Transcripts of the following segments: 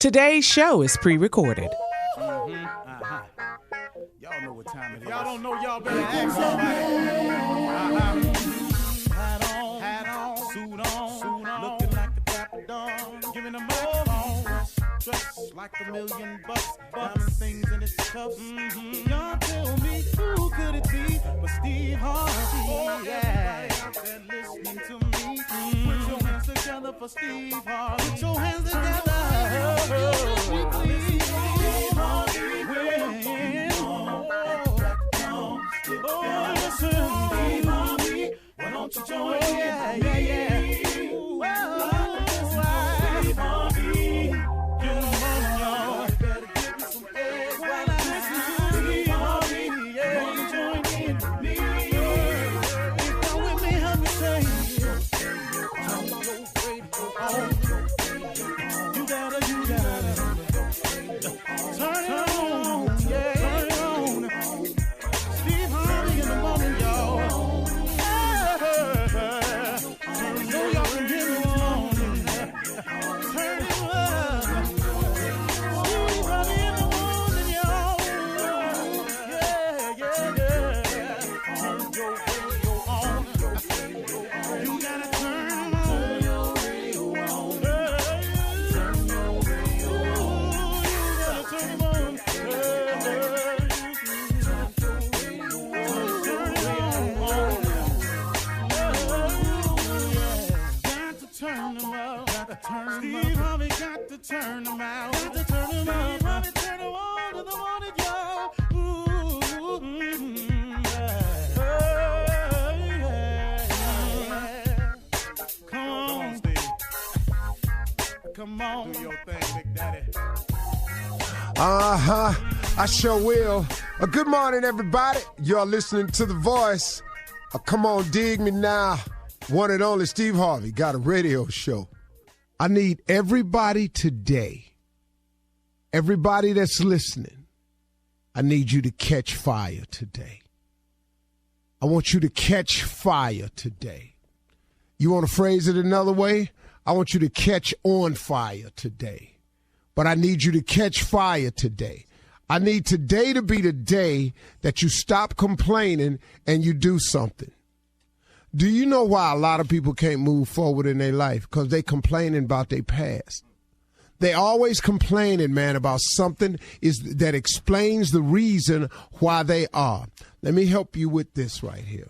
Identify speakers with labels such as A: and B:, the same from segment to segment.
A: Today's show is pre-recorded.
B: Y'all know what time it is. Y'all don't know, y'all better ask somebody. Hat on, suit on, looking like a dapper dog, giving them microphone, dressed like $1 million, diamond things in its cups. Y'all tell me who could it be but Steve Harvey? Everybody out there listening to me, put your hands together for Steve Harvey. Put your hands together. Why don't you join me? Ooh, Steve Harvey. Get 'em on, y'all. Better give me some eggs while I listen to Steve Harvey. Come on, join in with me. If you're with me, help me say, turn your radio on. You gotta turn it on, yeah. Turn it on. Steve Harvey in the morning, y'all. Steve Harvey got to turn them out. Got to turn them out. Steve Harvey turn them on to the morning, y'all. Come on, Steve. Come on. Do your thing, Big Daddy.
C: I sure will. Good morning, everybody. You're listening to The Voice. Come on, dig me now. One and only Steve Harvey got a radio show. I need everybody today, everybody that's listening, I need you to catch fire today. I want you to catch fire today. You want to phrase it another way? I want you to catch on fire today. But I need you to catch fire today. I need today to be the day that you stop complaining and you do something. Do you know why a lot of people can't move forward in their life? Because they complaining about their past. They always complaining, man, about something that explains the reason why they are. Let me help you with this right here.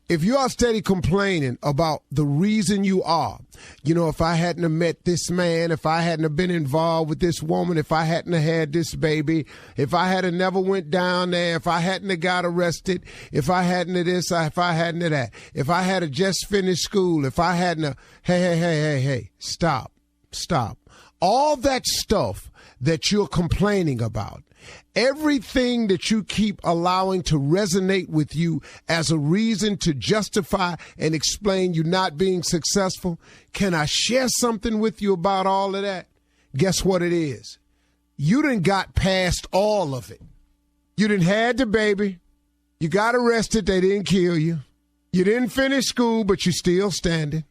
C: If you are steady complaining about the reason you are, you know, if I hadn't have met this man, if I hadn't have been involved with this woman, if I hadn't have had this baby, if I had have never went down there, if I hadn't have got arrested, if I hadn't have this, if I hadn't have that, if I had have just finished school, if I hadn't have, hey, stop. All that stuff that you're complaining about, everything that you keep allowing to resonate with you as a reason to justify and explain you not being successful, can I share something with you about all of that? Guess what it is? You done got past all of it. You done had the baby. You got arrested. They didn't kill you. You didn't finish school, but you still standing.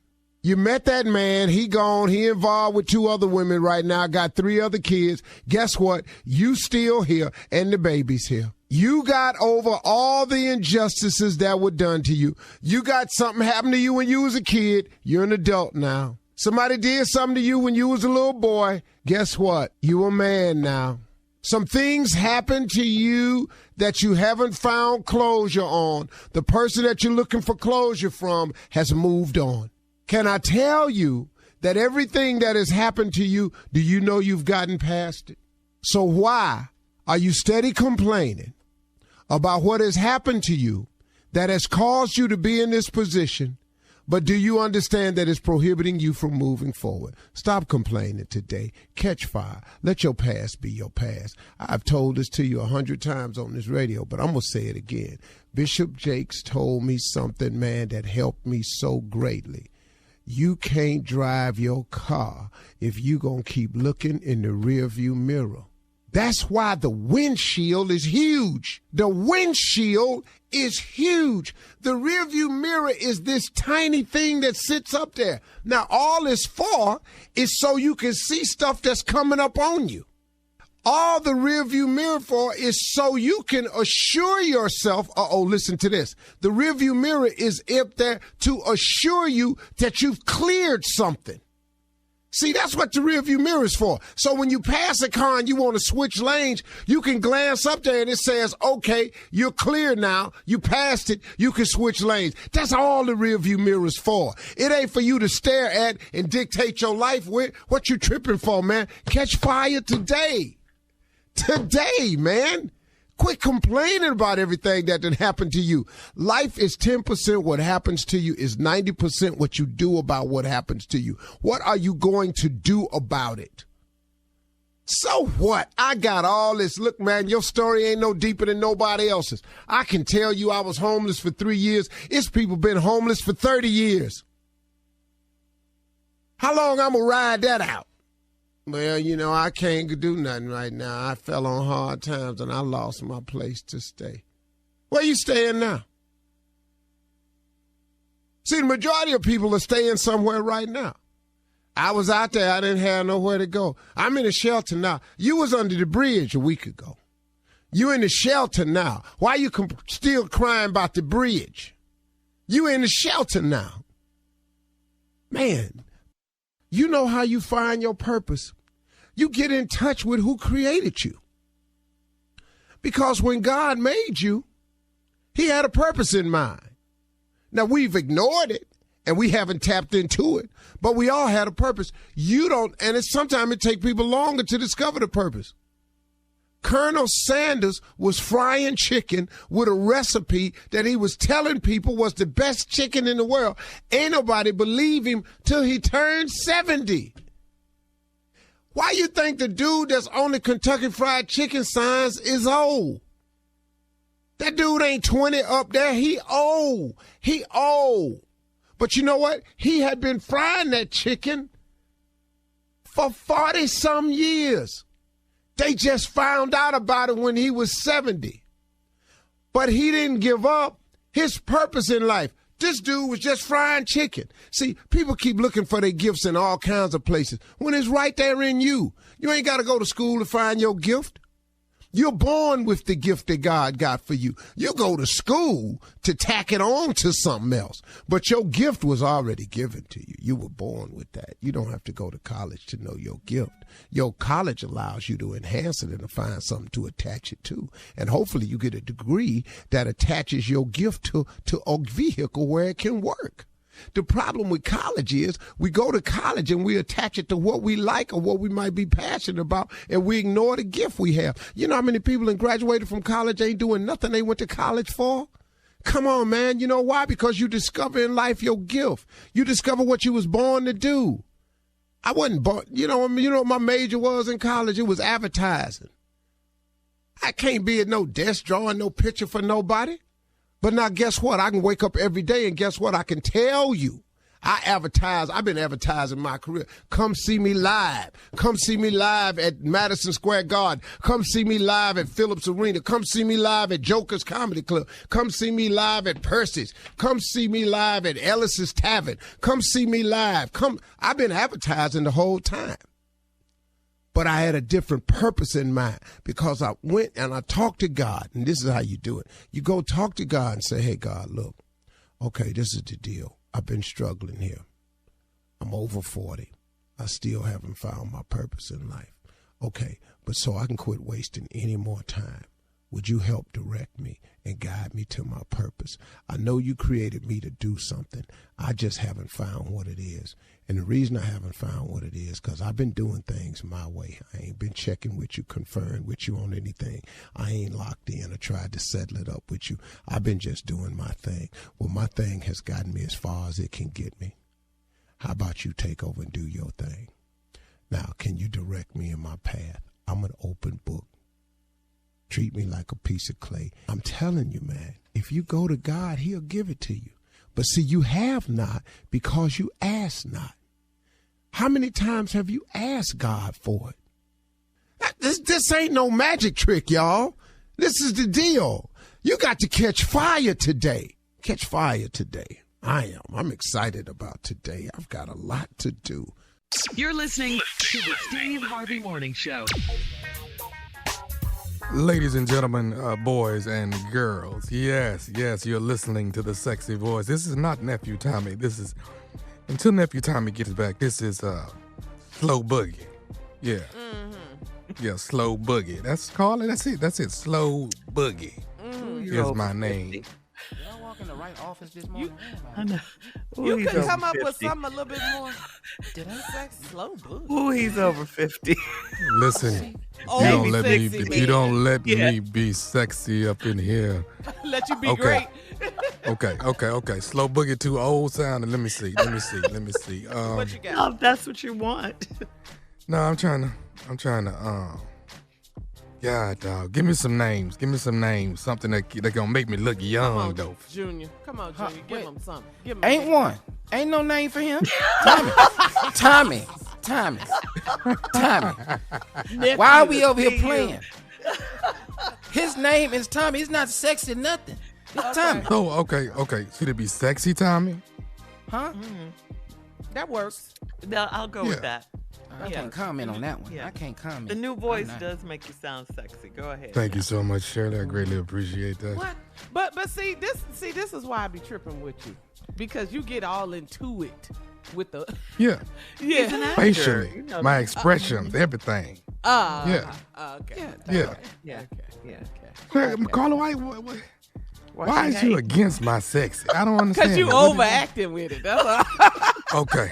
C: You met that man, he gone, he involved with 2 other women right now, got 3 other kids. Guess what? You still here and the baby's here. You got over all the injustices that were done to you. You got something happen to you when you was a kid. You're an adult now. Somebody did something to you when you was a little boy. Guess what? You a man now. Some things happened to you that you haven't found closure on. The person that you're looking for closure from has moved on. Can I tell you that everything that has happened to you, do you know you've gotten past it? So why are you steady complaining about what has happened to you that has caused you to be in this position, but do you understand that it's prohibiting you from moving forward? Stop complaining today. Catch fire. Let your past be your past. I've told this to you 100 times on this radio, but I'm going to say it again. Bishop Jakes told me something, man, that helped me so greatly. You can't drive your car if you going to keep looking in the rearview mirror. That's why the windshield is huge. The windshield is huge. The rearview mirror is this tiny thing that sits up there. Now, all it's for is so you can see stuff that's coming up on you. All the rearview mirror for is so you can assure yourself, listen to this. The rearview mirror is up there to assure you that you've cleared something. See, that's what the rearview mirror is for. So when you pass a car and you want to switch lanes, you can glance up there and it says, okay, you're clear now. You passed it. You can switch lanes. That's all the rearview mirror is for. It ain't for you to stare at and dictate your life with. What you tripping for, man? Catch fire today. Today, man. Quit complaining about everything that did happen to you. Life is 10% what happens to you, is 90% what you do about what happens to you. What are you going to do about it? So what? I got all this. Look, man, your story ain't no deeper than nobody else's. I can tell you I was homeless for 3 years. It's people been homeless for 30 years. How long I'm going to ride that out? Well, you know, I can't do nothing right now. I fell on hard times and I lost my place to stay. Where you staying now? See, the majority of people are staying somewhere right now. I was out there. I didn't have nowhere to go. I'm in a shelter now. You was under the bridge a week ago. You in the shelter now. Why you still crying about the bridge? You in the shelter now. Man, you know how you find your purpose. You get in touch with who created you. Because when God made you, he had a purpose in mind. Now, we've ignored it and we haven't tapped into it, but we all had a purpose. You don't, and sometimes it takes people longer to discover the purpose. Colonel Sanders was frying chicken with a recipe that he was telling people was the best chicken in the world. Ain't nobody believe him till he turned 70. Why you think the dude that's on the Kentucky Fried Chicken signs is old? That dude ain't 20 up there. He old. He old. But you know what? He had been frying that chicken for 40-some years. They just found out about it when he was 70. But he didn't give up his purpose in life. This dude was just frying chicken. See, people keep looking for their gifts in all kinds of places when it's right there in you. You ain't got to go to school to find your gift. You're born with the gift that God got for you. You go to school to tack it on to something else. But your gift was already given to you. You were born with that. You don't have to go to college to know your gift. Your college allows you to enhance it and to find something to attach it to. And hopefully you get a degree that attaches your gift to a vehicle where it can work. The problem with college is we go to college and we attach it to what we like or what we might be passionate about, and we ignore the gift we have. You know how many people that graduated from college ain't doing nothing they went to college for? Come on, man. You know why? Because you discover in life your gift. You discover what you was born to do. I wasn't born, you know what my major was in college? It was advertising. I can't be at no desk drawing no picture for nobody. But now guess what? I can wake up every day and guess what? I can tell you. I advertise. I've been advertising my career. Come see me live. Come see me live at Madison Square Garden. Come see me live at Phillips Arena. Come see me live at Joker's Comedy Club. Come see me live at Percy's. Come see me live at Ellis's Tavern. Come see me live. I've been advertising the whole time. But I had a different purpose in mind because I went and I talked to God, and this is how you do it. You go talk to God and say, hey, God, look, okay, this is the deal. I've been struggling here. I'm over 40. I still haven't found my purpose in life. Okay, but so I can quit wasting any more time. Would you help direct me and guide me to my purpose? I know you created me to do something. I just haven't found what it is. And the reason I haven't found what it is, because I've been doing things my way. I ain't been checking with you, conferring with you on anything. I ain't locked in or tried to settle it up with you. I've been just doing my thing. Well, my thing has gotten me as far as it can get me. How about you take over and do your thing? Now, can you direct me in my path? I'm an open book. Treat me like a piece of clay. I'm telling you, man, if you go to God, he'll give it to you. But see, you have not because you ask not. How many times have you asked God for it? This ain't no magic trick, y'all. This is the deal. You got to catch fire today. Catch fire today. I am. I'm excited about today. I've got a lot to do.
D: You're listening to the Steve Harvey Morning Show.
E: Ladies and gentlemen, boys and girls, yes, you're listening to the sexy voice. This is not Nephew Tommy. This is, until Nephew Tommy gets back, this is Slow Boogie. Yeah. Yeah, Slow Boogie. That's it. That's it. Slow Boogie is my name.
F: Y'all walk in the right office this morning.
A: I know. You could come up with something a little bit more. Did I say Slow Boogie?
F: Ooh, he's over 50.
E: Listen, you don't let me be sexy up in here.
A: Let you be great.
E: Okay. Slow Boogie too old sounding. Let me see.
A: What you got?
F: Oh, that's what you want.
E: No, I'm trying to. God, dog. Give me some names. Something that gonna make me look young, though.
A: Junior. Come on, Junior. Give him something.
F: Ain't one. Ain't no name for him. Tommy. Why are we over here playing? His name is Tommy. He's not sexy nothing. It's Tommy.
E: Oh, okay. Should it be sexy Tommy?
F: Huh?
A: That works.
G: No, I'll go with that.
F: I can't comment on that one.
G: Yeah.
F: I can't comment.
G: The new voice does make you sound sexy. Go ahead.
E: Thank you so much, Shirley. I greatly appreciate that.
A: What? But see this is why I be tripping with you, because you get all into it with the
E: yeah facially,
G: you know,
E: my expressions, everything.
A: Okay.
G: Yeah.
E: Carla, why is you against my sexy? I don't understand.
A: Because you overacting with it. That's all.
E: Okay.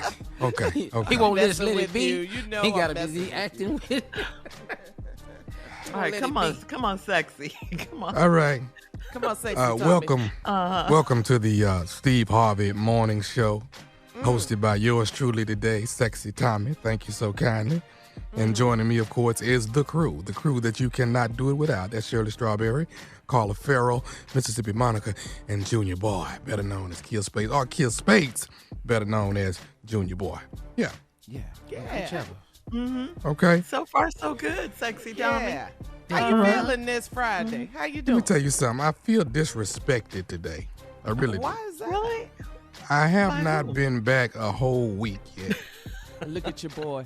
F: He won't just let it be.
A: You know
F: he
A: I'm
F: gotta be
A: messing
F: acting with it.
G: All right, come on, sexy. Come on.
E: All right.
A: Come on, sexy Tommy.
E: Welcome to the Steve Harvey Morning Show, hosted by yours truly today, Sexy Tommy. Thank you so kindly. And joining me, of course, is the crew that you cannot do it without. That's Shirley Strawberry, Carla Farrell, Mississippi Monica, and Junior Boy, better known as Kill Spades, or Kill Spades, better known as Junior Boy. Yeah.
F: Each other.
E: Okay.
G: So far, so good, sexy Tommy.
A: Yeah. How you feeling this Friday? How you doing?
E: Let me tell you something. I feel disrespected today. I really do.
A: Why is that?
G: Really?
E: I have not been back a whole week yet.
A: Look at your boy.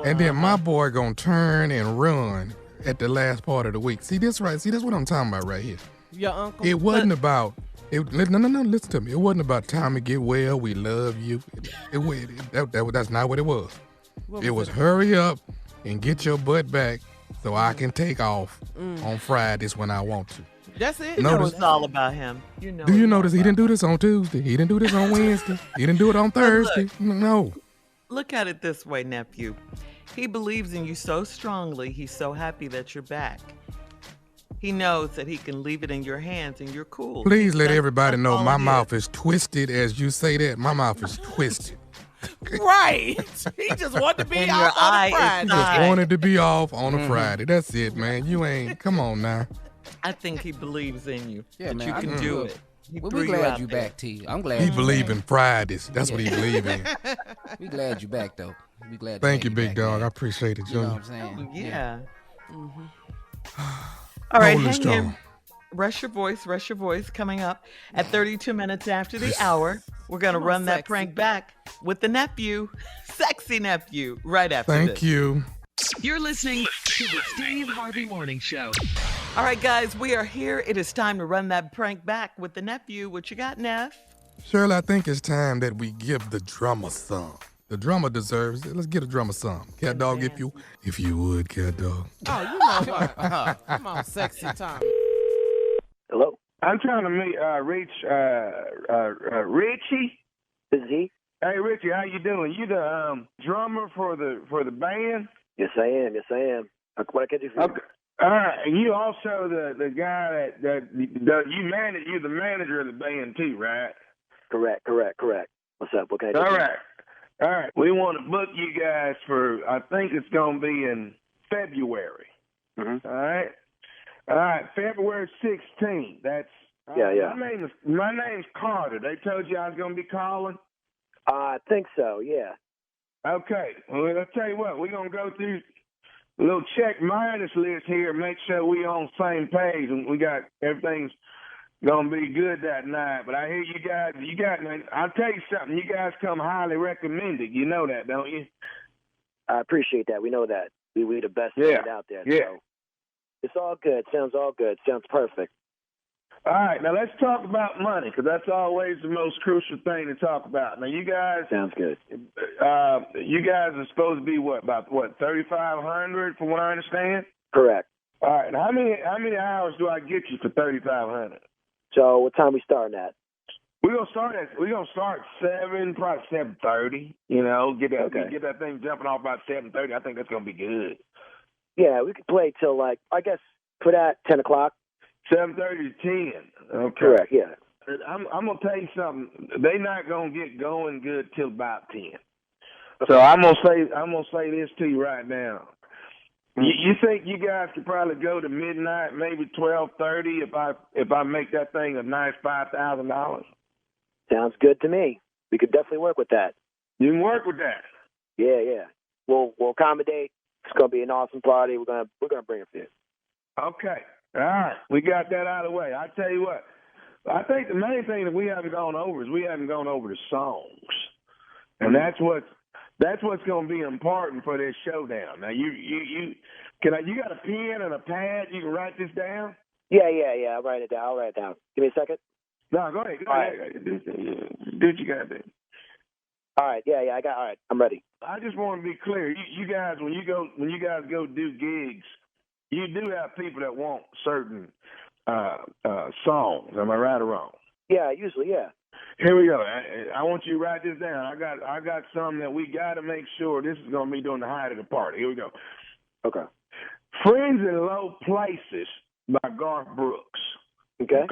E: And then my boy gonna turn and run at the last part of the week. See this right? See, that's what I'm talking about right here.
A: Your uncle?
E: It wasn't about. No, listen to me. It wasn't about Tommy get well, we love you. That's not what it was. It was hurry up and get your butt back so I can take off on Fridays when I want to.
A: That's it?
G: You know it's all about him. You know.
E: Do you notice he didn't do this on Tuesday? He didn't do this on Wednesday. He didn't do it on Thursday. No.
G: Look at it this way, nephew. He believes in you so strongly, he's so happy that you're back. He knows that he can leave it in your hands and you're cool.
E: Please let everybody know my mouth is twisted as you say that. My mouth is twisted.
A: Right. He just wanted to be
G: And
A: off
G: your
A: on
G: eye
A: a
G: is
A: Friday.
G: not.
E: Just wanted to be off on a Friday. That's it, man. You ain't. Come on now.
G: I think he believes in you.
F: Yeah,
G: that
F: man,
G: you
F: I
G: can
F: do.
G: do it. He
F: Well,
G: threw
F: we
G: you
F: glad
G: out
F: you
G: there.
F: back, T. I'm glad
E: He
F: you
E: believe
F: back.
E: in Fridays. That's what he believe in.
F: We glad you back, though. We glad.
E: Thank you, big
F: back,
E: dog. I
F: man.
E: appreciate it,
F: You know
E: Junior.
F: what I'm saying?
G: Yeah. All right,
E: Holding
G: hang
E: strong.
G: in. Rush your voice coming up at 32 minutes after the hour. We're going to
A: Come on,
G: run that
A: sexy.
G: prank back with the nephew, sexy nephew, right after this.
E: Thank you.
D: You're listening to the Steve Harvey Morning Show.
G: All right, guys, we are here. It is time to run that prank back with the nephew. What you got, Neff?
E: Shirley, I think it's time that we give the drummer some. The drummer deserves it. Let's get a drummer some. Cat dog, if you would, cat dog.
A: Oh, you know what? Come on, sexy Tommy.
H: Hello,
I: I'm trying to reach Richie.
H: this is he.
I: Hey, Richie, how you doing? You the drummer for the band?
H: Yes, I am. What can I do for you?
I: Okay. All right. And you also the guy that you manage. You're the manager of the band too, right?
H: Correct. What's up? What can I do?
I: All right. We want to book you guys for. I think it's going to be in February.
H: Mm-hmm.
I: All right. February 16th. That's
H: Yeah.
I: My name's Carter. They told you I was going to be calling.
H: I think so. Yeah.
I: Okay. Well, I'll tell you what. We're going to go through little check minus list here. Make sure we on the same page and we got everything's gonna be good that night. But I hear you guys. I'll tell you something. You guys come highly recommended. You know that, don't you?
H: I appreciate that. We know that. We the best band out there.
I: Yeah.
H: So it's all good. Sounds all good. Sounds perfect.
I: All right, now let's talk about money, because that's always the most crucial thing to talk about. Now, you guys,
H: sounds good.
I: You guys are supposed to be about 3,500, from what I understand.
H: Correct.
I: All right, now how many hours do I get you for 3,500?
H: So, what time we starting at?
I: We're gonna start 7, probably 7:30. You know, get that thing jumping off about 7:30. I think that's gonna be good.
H: Yeah, we could play till I guess put at 10 o'clock.
I: 7:30 to 10. Okay.
H: Correct. Yeah.
I: I'm gonna tell you something. They not gonna get going good till about 10. So I'm gonna say this to you right now. You think you guys could probably go to midnight, maybe 12:30, if I make that thing a nice $5,000?
H: Sounds good to me. We could definitely work with that.
I: You can work with that.
H: Yeah. We'll accommodate. It's gonna be an awesome party. We're gonna bring it for you.
I: Okay. All right, we got that out of the way. I tell you what, I think the main thing that we haven't gone over is we haven't gone over the songs, and that's what's going to be important for this showdown. Now, you got a pen and a pad? You can write this down.
H: Yeah. I'll write it down. Give me a second.
I: No, go ahead. Do what you got to do.
H: All right. Yeah. I got. All right. I'm ready.
I: I just want to be clear. You guys, when you guys go do gigs, you do have people that want certain songs. Am I right or wrong?
H: Yeah, usually, yeah.
I: Here we go. I want you to write this down. I got some that we got to make sure this is going to be during the height of the party. Here we go.
H: Okay.
I: Friends in Low Places by Garth Brooks.
H: Okay.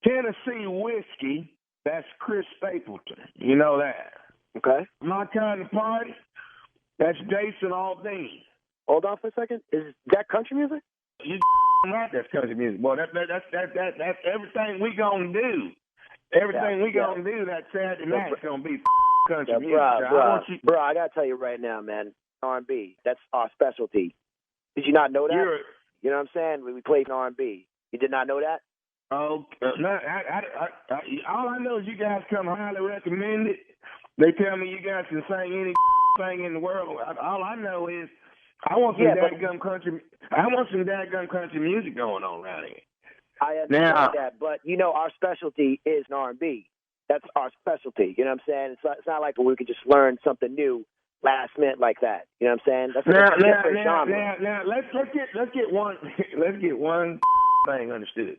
I: Tennessee Whiskey, that's Chris Stapleton. You know that.
H: Okay.
I: My Kind of Party, that's Jason Aldean.
H: Hold on for a second. Is that country music?
I: You right, that's country music. Boy, that's everything we gonna do. Everything we gonna do that Saturday night is gonna be country music.
H: Bro, I gotta tell you right now, man. R&B, that's our specialty. Did you not know that? You know what I'm saying? We played R&B. You did not know that?
I: Oh, no. All I know is you guys come highly recommended. They tell me you guys can sing anything in the world. All I know is I want some dadgum country music going on around here.
H: I understand that, but our specialty is R&B. That's our specialty. You know what I'm saying? It's not like we could just learn something new last minute like that. You know what I'm saying? That's a different genre.
I: Now let's get one thing understood.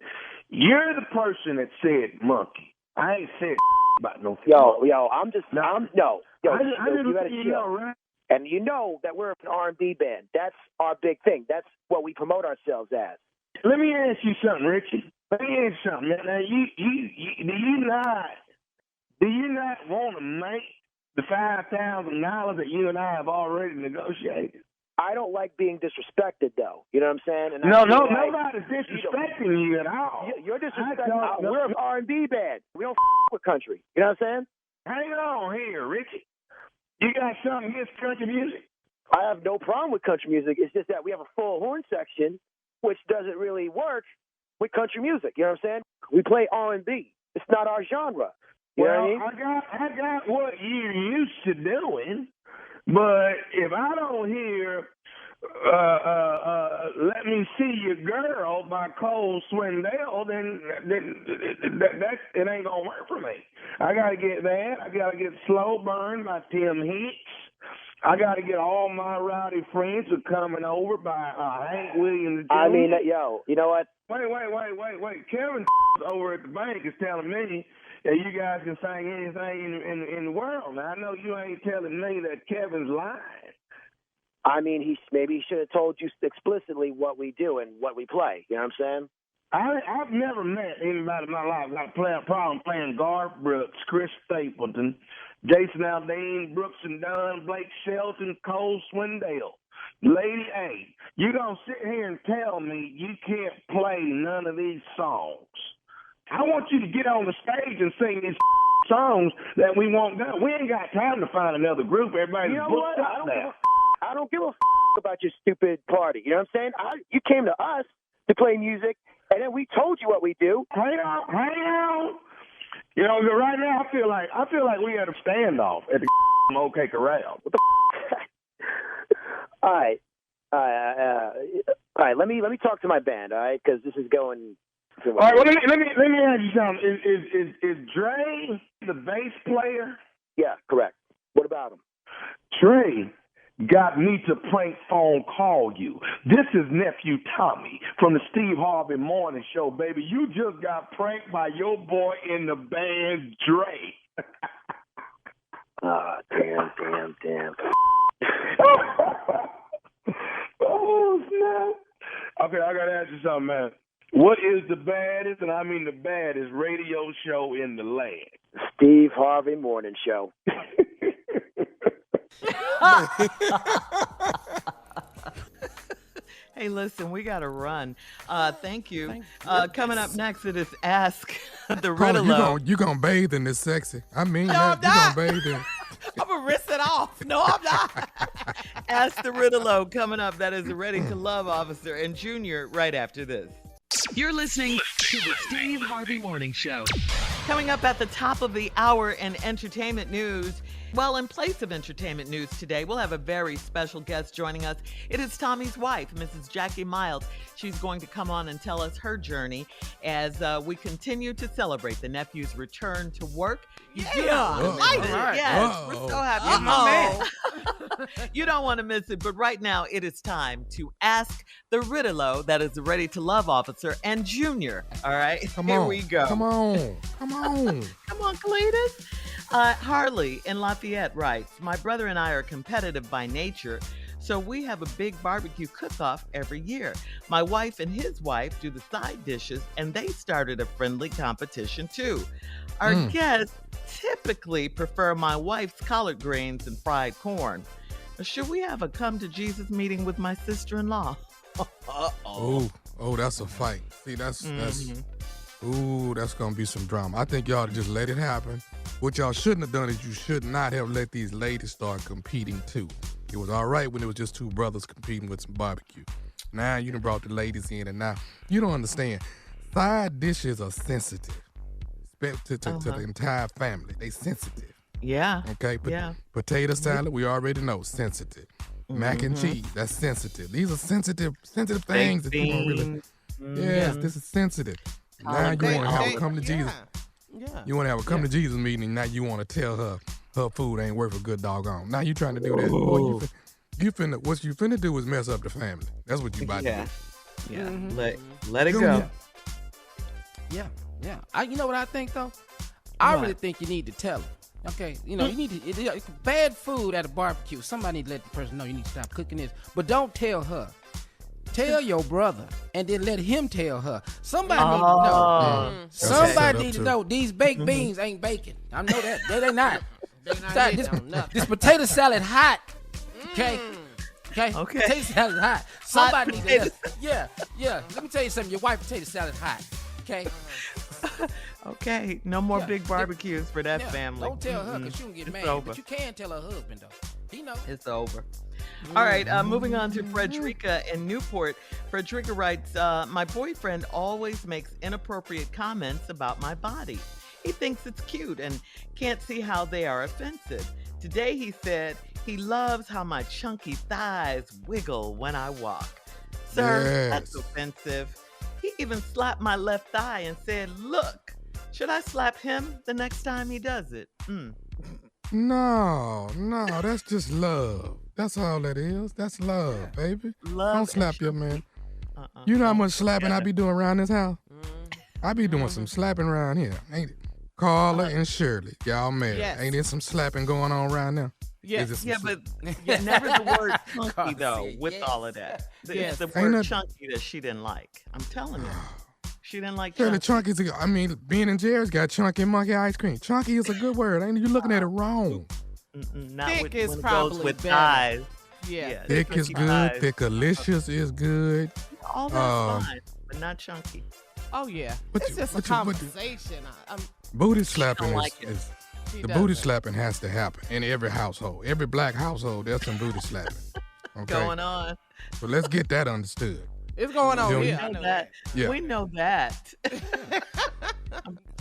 I: You're the person that said monkey. I ain't said about no.
H: Yo, I'm just
I: no.
H: Yo,
I: I
H: you gotta chill.
I: Right?
H: And you know that we're an R&B band. That's our big thing. That's what we promote ourselves as.
I: Let me ask you something, Richie. Let me ask you something. Now, do you not want to make the $5,000 that you and I have already negotiated?
H: I don't like being disrespected, though. You know what I'm saying? And
I: nobody's disrespecting you at all.
H: You're disrespecting. We're an R&B band. We don't with country. You know what I'm saying?
I: Hang on here, Richie. You got something against country music?
H: I have no problem with country music. It's just that we have a full horn section, which doesn't really work with country music. You know what I'm saying? We play R&B. It's not our genre. You know what I mean?
I: I got what you're used to doing, but if I don't hear Let Me See Your Girl by Cole Swindell, then it ain't gonna work for me. I gotta get that. I gotta get Slow Burn by Tim Hicks. I gotta get All My Rowdy Friends Are Coming Over by Hank Williams Jr.
H: I mean, yo, you know what?
I: Wait. Kevin over at the bank is telling me that you guys can sing anything in the world. Now, I know you ain't telling me that Kevin's lying.
H: I mean, maybe he should have told you explicitly what we do and what we play. You know what I'm saying?
I: I've never met anybody in my life that got a problem playing Garth Brooks, Chris Stapleton, Jason Aldean, Brooks and Dunn, Blake Shelton, Cole Swindell, Lady A. You gonna sit here and tell me you can't play none of these songs? I want you to get on the stage and sing these songs that we want done. We ain't got time to find another group. Everybody's booked up now.
H: I don't give a about your stupid party. You know what I'm saying? You came to us to play music, and then we told you what we do.
I: Hang on. You know, right now I feel like we had a standoff at the OK Corral. What the
H: All right. Let me talk to my band. All right, because this is going.
I: All right. Well, let me ask you something. Is Dre the bass player?
H: Yeah, correct. What about him?
I: Dre got me to prank phone call you. This is nephew Tommy from the Steve Harvey Morning Show, baby. You just got pranked by your boy in the band, Dre.
H: Damn.
I: Oh, snap. Okay, I got to ask you something, man. What is the baddest, and I mean the baddest, radio show in the land?
H: Steve Harvey Morning Show.
G: Hey, listen, we got to run. Thank you. Coming up next, it is Ask the Riddello.
E: You gonna bathe in this sexy. I mean,
A: No,
E: that,
A: I'm
E: you gonna bathe in.
A: I'm going to rinse it off. No, I'm not.
G: Ask the Riddello coming up. That is the Ready to Love officer and Junior right after this.
D: You're listening to the Steve Harvey Morning Show.
G: Coming up at the top of the hour in entertainment news. Well, in place of entertainment news today, we'll have a very special guest joining us. It is Tommy's wife, Mrs. Jackie Miles. She's going to come on and tell us her journey as we continue to celebrate the nephew's return to work. You do not want to miss it.
A: Right.
G: Yes, we're so happy. My man. You don't want to miss it, but right now it is time to ask the Riddello, that is the Ready to Love officer, and Junior. All right, here we go.
E: Come on.
G: Come on, Cletus. Harley in Lafayette writes, my brother and I are competitive by nature, so we have a big barbecue cook-off every year. My wife and his wife do the side dishes, and they started a friendly competition too. Our guests typically prefer my wife's collard greens and fried corn. Should we have a come to Jesus meeting with my sister-in-law?
E: Oh, that's a fight. See, that's gonna be some drama. I think y'all just let it happen. What y'all shouldn't have done is you should not have let these ladies start competing too. It was all right when it was just two brothers competing with some barbecue. Now you done brought the ladies in, and now you don't understand. Side dishes are sensitive to the entire family. They sensitive.
G: Yeah.
E: Okay. Potato salad, we already know, sensitive. Mac and cheese, that's sensitive. These are sensitive things that you don't really. Yes, this is sensitive. Now you want to have a come to Jesus. Yeah. You want to have a come to Jesus meeting, and now you want to tell her food ain't worth a good doggone. Now you trying to do that. Boy, what you finna do is mess up the family. That's what you about to do.
G: Yeah. Let it go.
F: Yeah. You know what I think though? I really think you need to tell her. Okay, you need to bad food at a barbecue. Somebody need to let the person know you need to stop cooking this. But don't tell her. Tell your brother, and then let him tell her. Somebody need to know. Somebody need to know these baked beans ain't bacon. I know that. They not. This potato salad hot. Okay. Potato salad hot. Somebody need to know. Yeah. Let me tell you something. Your wife potato salad hot. Okay.
G: Okay. No more big barbecues for that family.
F: Don't tell her because she will get mad.
G: Over.
F: But you can tell her husband though. He knows.
G: It's over. All right, moving on to Frederica in Newport. Frederica writes, my boyfriend always makes inappropriate comments about my body. He thinks it's cute and can't see how they are offensive. Today he said he loves how my chunky thighs wiggle when I walk. Sir, that's offensive. He even slapped my left thigh and said, look, should I slap him the next time he does it?
E: No, that's just love. That's all that is. That's love, baby.
G: Love.
E: Don't slap your man. You know how much slapping I be doing around this house? I be doing some slapping around here, ain't it? Carla and Shirley, y'all married.
A: Yes.
E: Ain't there some slapping going on around now?
A: Yes.
G: But never the word chunky, though, with all of that. It's the word chunky that she didn't like. I'm telling you. She didn't like chunky.
E: Ben and Jerry's got chunky monkey ice cream. Chunky is a good word. Ain't you looking at it wrong?
G: Not
A: thick is
G: when it
A: probably
G: goes with
A: better.
G: thighs.
A: Yeah.
E: Thick is good. Thickalicious is good.
G: All that's fine, but not chunky.
A: Oh, yeah. It's just a conversation.
E: Booty slapping
G: is
E: the booty slapping has to happen in every household. Every black household, there's some booty slapping. Okay.
G: going on.
E: So let's get that understood.
A: It's going on
E: Feel
A: here.
E: me?
A: I know
G: That.
E: Yeah.
G: We know that.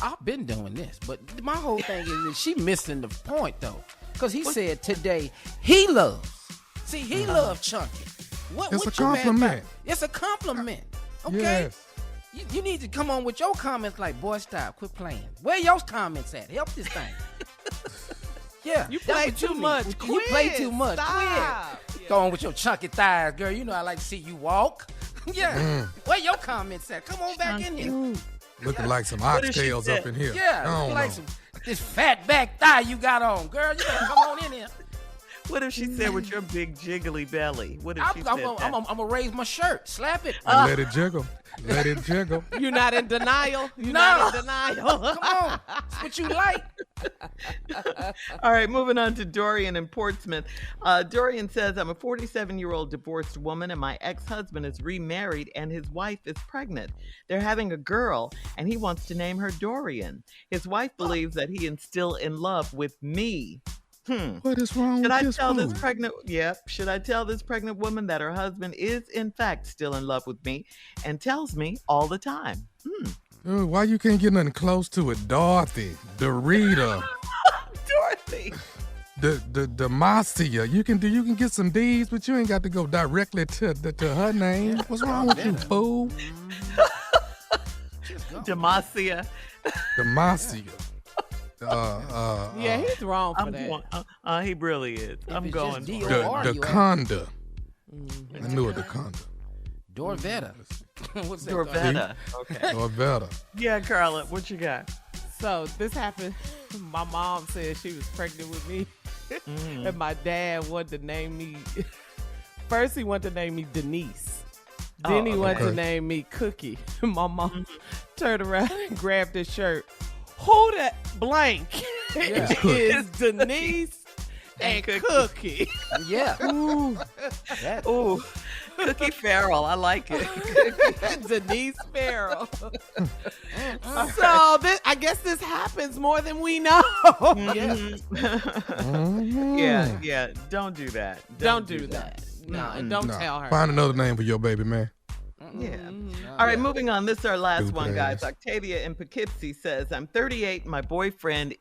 F: I've been doing this, but my whole thing is that she missing the point though, because he said today he loves. See, he loves chunky. What?
E: It's
F: what
E: a
F: you mad
E: compliment.
F: about? It's a compliment. Okay.
E: Yes.
F: You need to come on with your comments like, boy, stop, quit playing. Where your comments at? Help this thing. Yeah.
A: You
F: that's
A: play
F: what
A: too
F: need.
A: much.
F: You play
A: Quit.
F: too much.
A: Stop.
F: Quit. Go on with your chunky thighs, girl. You know I like to see you walk. Yeah. Where your comments at? Come on back in here.
E: Looking like some
G: did she
E: oxtails
G: say?
E: up in here.
F: Yeah.
E: I don't
F: Look like
E: know.
F: some this fat back thigh you got on, girl. You better come on in here.
G: What if she said with your big jiggly belly? What if she
F: I'm
G: said that?
F: gonna raise my shirt. Slap it.
E: And let it jiggle. Let it jiggle.
A: You're not in denial. You're
F: No.
A: not in denial.
F: Come on. That's what you like.
G: All right, moving on to Dorian in Portsmouth. Dorian says, I'm a 47-year-old divorced woman, and my ex-husband is remarried, and his wife is pregnant. They're having a girl, and he wants to name her Dorian. His wife believes that he is still in love with me.
E: What is wrong
G: Should
E: with
G: I
E: this
G: tell this
E: food?
G: pregnant? Yep. Should I tell this pregnant woman that her husband is in fact still in love with me and tells me all the time?
E: Dude, why you can't get nothing close to it? Dorothy, Dorita,
G: Dorothy.
E: the Marcia. You can get some D's, but you ain't got to go directly to her name. What's wrong with you, fool?
G: Demacia.
E: The Marcia.
A: Yeah, he's wrong for
G: I'm
A: that.
G: going. He really is. I'm
F: it's
G: going.
F: just
G: for it.
F: D-O-R.
E: The Conda.
A: Mm-hmm.
E: I knew it, the Conda.
F: Dorvetta. What's that?
G: Dorvetta. Okay.
E: Or better.
G: Yeah, Carla, what you got?
A: So this happened. My mom said she was pregnant with me, and my dad wanted to name me. First, he wanted to name me Denise. Then he wanted to
E: okay.
A: name me Cookie. My mom turned around and grabbed his shirt. Who that blank is Denise and Cookie.
F: Yeah.
G: Ooh, Cookie Farrell. I like it.
A: Denise Farrell. So I guess this happens more than we know.
G: Yeah. Don't do that.
A: Don't do that. No, and don't tell her.
E: Find another name for your baby, man.
G: Yeah. All right, moving on. This is our last
E: Stupid
G: one, guys.
E: ass.
G: Octavia in Poughkeepsie says, I'm 38. My boyfriend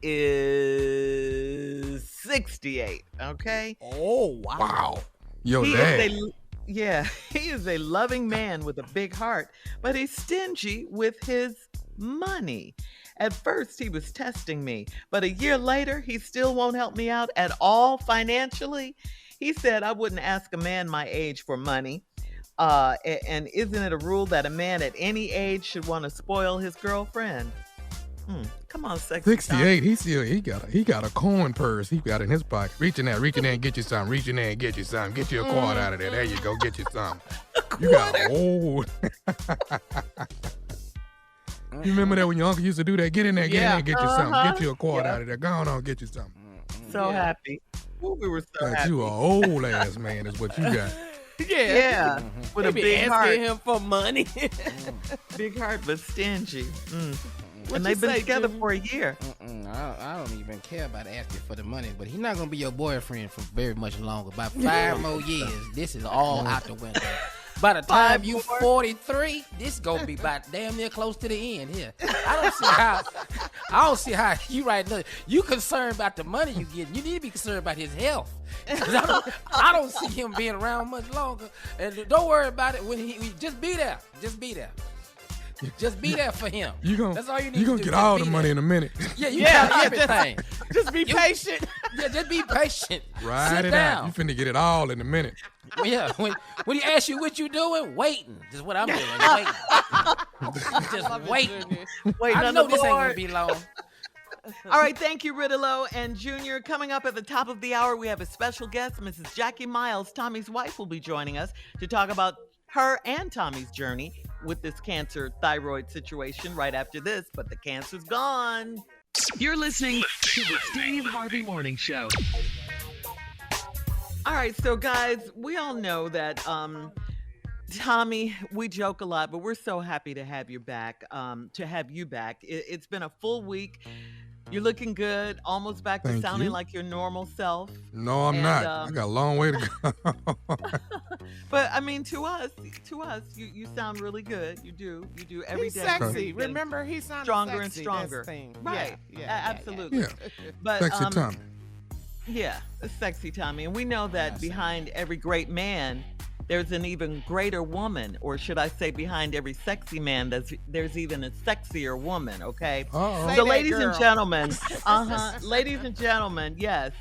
G: is 68. Okay.
A: Oh, wow.
E: Wow. Yo,
G: He
E: dad.
G: is he is a loving man with a big heart, but he's stingy with his money. At first, he was testing me, but a year later, he still won't help me out at all financially. He said I wouldn't ask a man my age for money. And isn't it a rule that a man at any age should want to spoil his girlfriend? Come on, sexy.
E: 68. He got a coin purse. He got in his pocket. Reach in there and get you some. Reach in there and get you some. Get you a quart out of there. There you go. Get you some. You got old. You remember that when your uncle used to do that? Get in there, and get you something. Get you a quart out of there. Go on, get you something.
G: So happy. Ooh, we were so
E: Like
G: happy.
E: you a old ass man is what you got.
G: Yeah, with a
A: They be
G: big
A: asking
G: heart.
A: him for money.
G: Big heart, but stingy.
A: What
G: And
A: you
G: they've been
A: say,
G: together
A: Jimmy?
G: for a year.
F: I don't even care about asking for the money, but he's not gonna be your boyfriend for very much longer. About 5 more years, this is all out the window. By the time you 43, this gonna be about damn near close to the end here. I don't see how you right now. You concerned about the money you get. You need to be concerned about his health. 'Cause I don't see him being around much longer. And don't worry about it when he just be there. Just be there. Just be there for him. That's all you need
E: You
F: to
E: gonna
F: do.
E: get
F: Just
E: all
F: be
E: the
F: there.
E: money in a minute.
F: Yeah, you got everything.
A: Just be patient.
F: Yeah, just be patient.
E: Ride
F: Sit
E: it
F: down.
E: out. You finna get it all in a minute.
F: Well, yeah, when he asks you what you doing, waiting. Just what I'm doing, waiting. Just waiting.
G: Wait,
F: I know this ain't gonna be long.
G: All right, thank you, Riddello and Junior. Coming up at the top of the hour, we have a special guest, Mrs. Jackie Miles. Tommy's wife will be joining us to talk about her and Tommy's journey with this cancer thyroid situation right after this, but the cancer's gone.
D: You're listening to the Steve Harvey Morning Show.
G: All right, so guys, we all know that Tommy, we joke a lot, but we're so happy to have you back. It's been a full week. You're looking good, almost back to
E: Thank
G: sounding
E: you.
G: like your normal self.
E: No, I'm
G: And,
E: not. I got a long way to go.
G: But I mean, to us, you sound really good. You do every
A: He's
G: day.
A: sexy. Remember, he sounds
G: stronger
A: sexy.
G: and stronger.
A: That's the thing.
G: Right.
A: Yeah,
G: Absolutely.
E: Yeah.
G: But
E: Sexy Tommy.
G: yeah, a sexy Tommy. And we know that behind every great man, there's an even greater woman, or should I say behind every sexy man, there's even a sexier woman, okay?
E: Uh-oh.
G: So ladies and gentlemen, ladies and gentlemen, yes,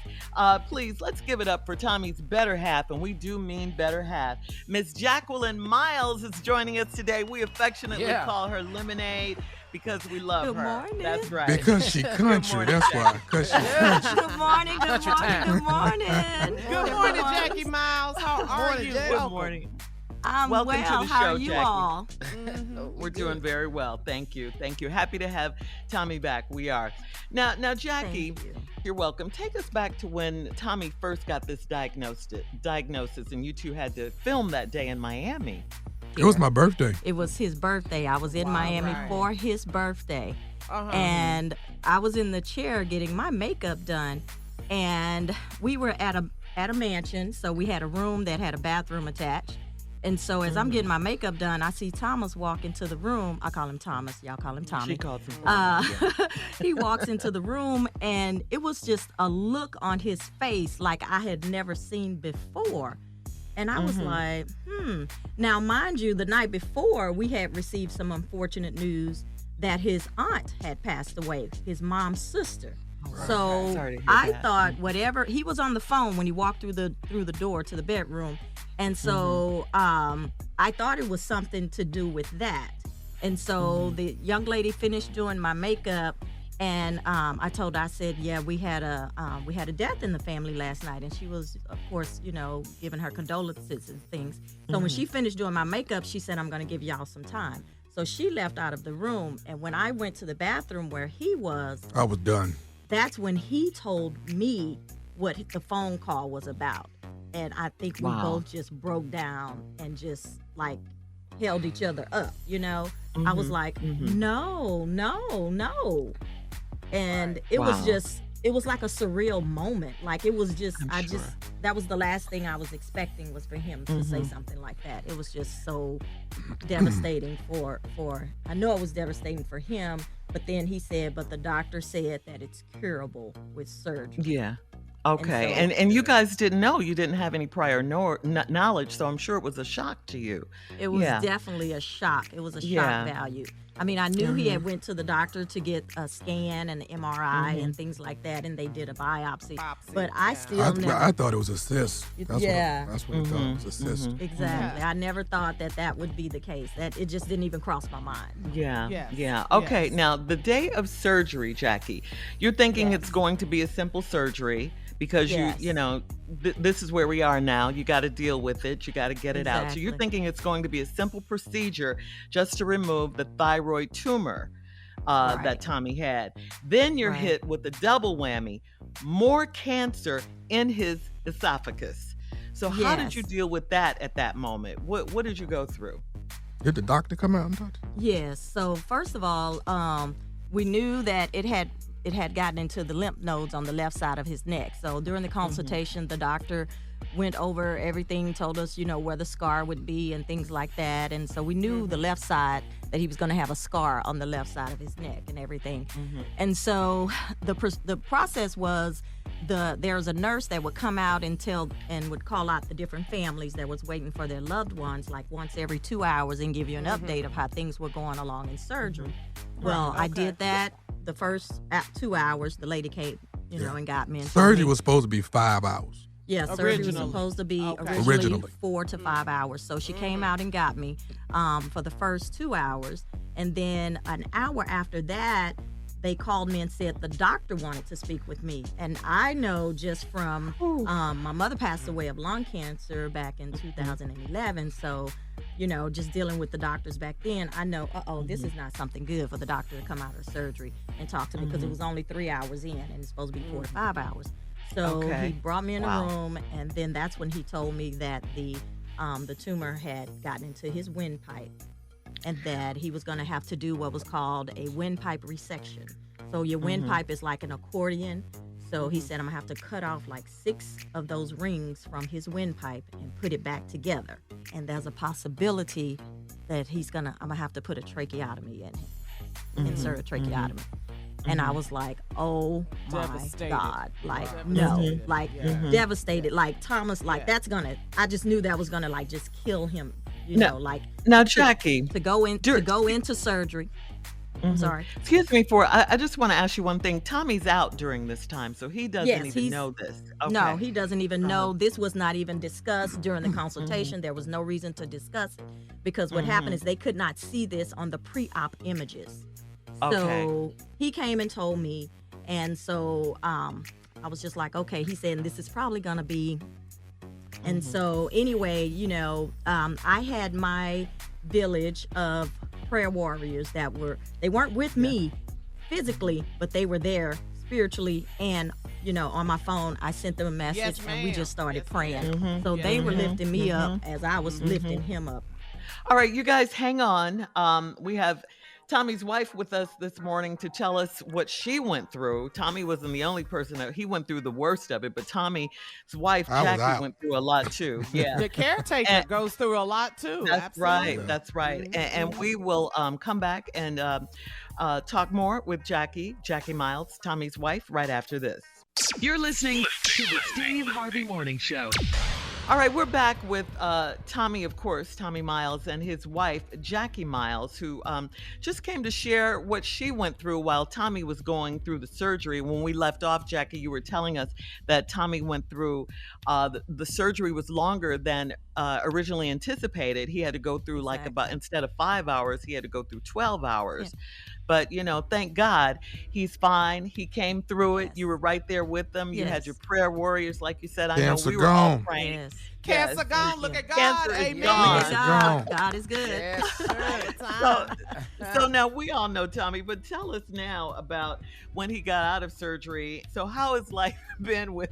G: please, let's give it up for Tommy's better half, and we do mean better half. Miss Jacqueline Miles is joining us today. We affectionately call her Lemonade because we love her.
J: Good morning.
G: That's right.
E: Because she country, that's why. Because she country.
J: Good morning, good morning, good morning.
A: Good morning, Jackie Miles. How are you?
G: Good morning.
J: I'm
G: Welcome
J: well.
G: to the
J: How
G: show,
J: are you
G: Jackie.
J: all?
G: We're doing very well. Thank you. Thank you. Happy to have Tommy back. We are. Now, Jackie, you're welcome. Take us back to when Tommy first got this diagnosis, and you two had to film that day in Miami.
E: It was my birthday.
J: It was his birthday. I was in Miami for his birthday. And I was in the chair getting my makeup done. And we were at a mansion, so we had a room that had a bathroom attached. And so as I'm getting my makeup done, I see Thomas walk into the room. I call him Thomas. Y'all call him Tommy.
G: She calls him Tommy.
J: He walks into the room, and it was just a look on his face like I had never seen before. And I was like, Now, mind you, the night before, we had received some unfortunate news that his aunt had passed away, his mom's sister. So I thought whatever, he was on the phone when he walked through the door to the bedroom. And so I thought it was something to do with that. And so the young lady finished doing my makeup, and I told her, I said, yeah, we had a death in the family last night. And she was, of course, giving her condolences and things. So when she finished doing my makeup, she said, I'm going to give y'all some time. So she left out of the room. And when I went to the bathroom where he was,
E: I was done.
J: That's when he told me what the phone call was about. And I think we both just broke down and just like held each other up, I was like, no. And it was like a surreal moment. Like it was just, that was the last thing I was expecting was for him to say something like that. It was just so devastating for, I know it was devastating for him, but then he said, but the doctor said that it's curable with surgery.
G: Yeah. Okay. And you guys didn't know, you didn't have any prior knowledge, so I'm sure it was a shock to you.
J: It was definitely a shock. It was a shock value. I mean, I knew he had went to the doctor to get a scan and an MRI and things like that, and they did a biopsy. But I still never.
E: I thought it was a cyst. That's what I thought. It was a cyst.
J: Exactly. I never thought that would be the case. That it just didn't even cross my mind.
G: Yeah. Okay. Now, the day of surgery, Jackie, you're thinking it's going to be a simple surgery. Because this is where we are now. You got to deal with it. You got to get it out. So you're thinking it's going to be a simple procedure just to remove the thyroid tumor that Tommy had. Then you're hit with a double whammy, more cancer in his esophagus. So how did you deal with that at that moment? What did you go through?
E: Did the doctor come out and talk to you?
J: Yes. So first of all, we knew that it had gotten into the lymph nodes on the left side of his neck. So during the consultation, the doctor went over everything, told us, where the scar would be and things like that. And so we knew the left side, that he was going to have a scar on the left side of his neck and everything. And so the process was, there's a nurse that would come out and would call out the different families that was waiting for their loved ones, like once every 2 hours, and give you an update of how things were going along in surgery. Well, I did that. The first 2 hours, the lady came, and got me. And
E: surgery was supposed to be 5 hours.
J: Yeah, surgery was supposed to be originally 4 to 5 hours. So she came out and got me for the first 2 hours. And then an hour after that, they called me and said the doctor wanted to speak with me. And I know just from my mother passed away of lung cancer back in 2011. So, just dealing with the doctors back then, I know, this is not something good for the doctor to come out of surgery and talk to me, because it was only 3 hours in and it's supposed to be 4 to 5 hours. So he brought me in a room, and then that's when he told me that the tumor had gotten into his windpipe, and that he was going to have to do what was called a windpipe resection. So your windpipe is like an accordion. So he said, I'm going to have to cut off like 6 of those rings from his windpipe and put it back together. And there's a possibility that I'm going to have to put a tracheotomy in him, insert a tracheotomy. And I was like, oh my God. Like, no, like devastated. Like Thomas, like I just knew that was gonna like just kill him, like.
G: Now, Jackie.
J: To go into surgery. I'm sorry.
G: Excuse me I just want to ask you one thing. Tommy's out during this time, so he doesn't even know this. Okay.
J: No, he doesn't even know. This was not even discussed during the consultation. There was no reason to discuss it because what happened is they could not see this on the pre-op images. So he came and told me, and so I was just like, okay. He said, this is probably gonna be. And so anyway, I had my village of prayer warriors they weren't with me physically, but they were there spiritually, and on my phone I sent them a message, and we just started praying. So they were lifting me up as I was lifting him up.
G: All right, you guys hang on. We have Tommy's wife with us this morning to tell us what she went through. Tommy wasn't the only person he went through the worst of it, but Tommy's wife, Jackie, went through a lot too. Yeah.
A: The caretaker goes through a lot too.
G: That's right. That's right. And we will come back and talk more with Jackie Miles, Tommy's wife, right after this.
D: You're listening to the Steve Harvey Morning Show.
G: All right, we're back with Tommy, of course, Tommy Miles, and his wife, Jackie Miles, who just came to share what she went through while Tommy was going through the surgery. When we left off, Jackie, you were telling us that Tommy went through, the surgery was longer than originally anticipated. He had to go through instead of 5 hours, he had to go through 12 hours. Yeah. But, thank God he's fine. He came through it. You were right there with them. You had your prayer warriors, like you said. I know we were all praying.
J: Yes.
A: Cancer gone. Look at God. Amen.
J: God is good.
A: Yes,
G: so now we all know Tommy, but tell us now about when he got out of surgery. So how has life been with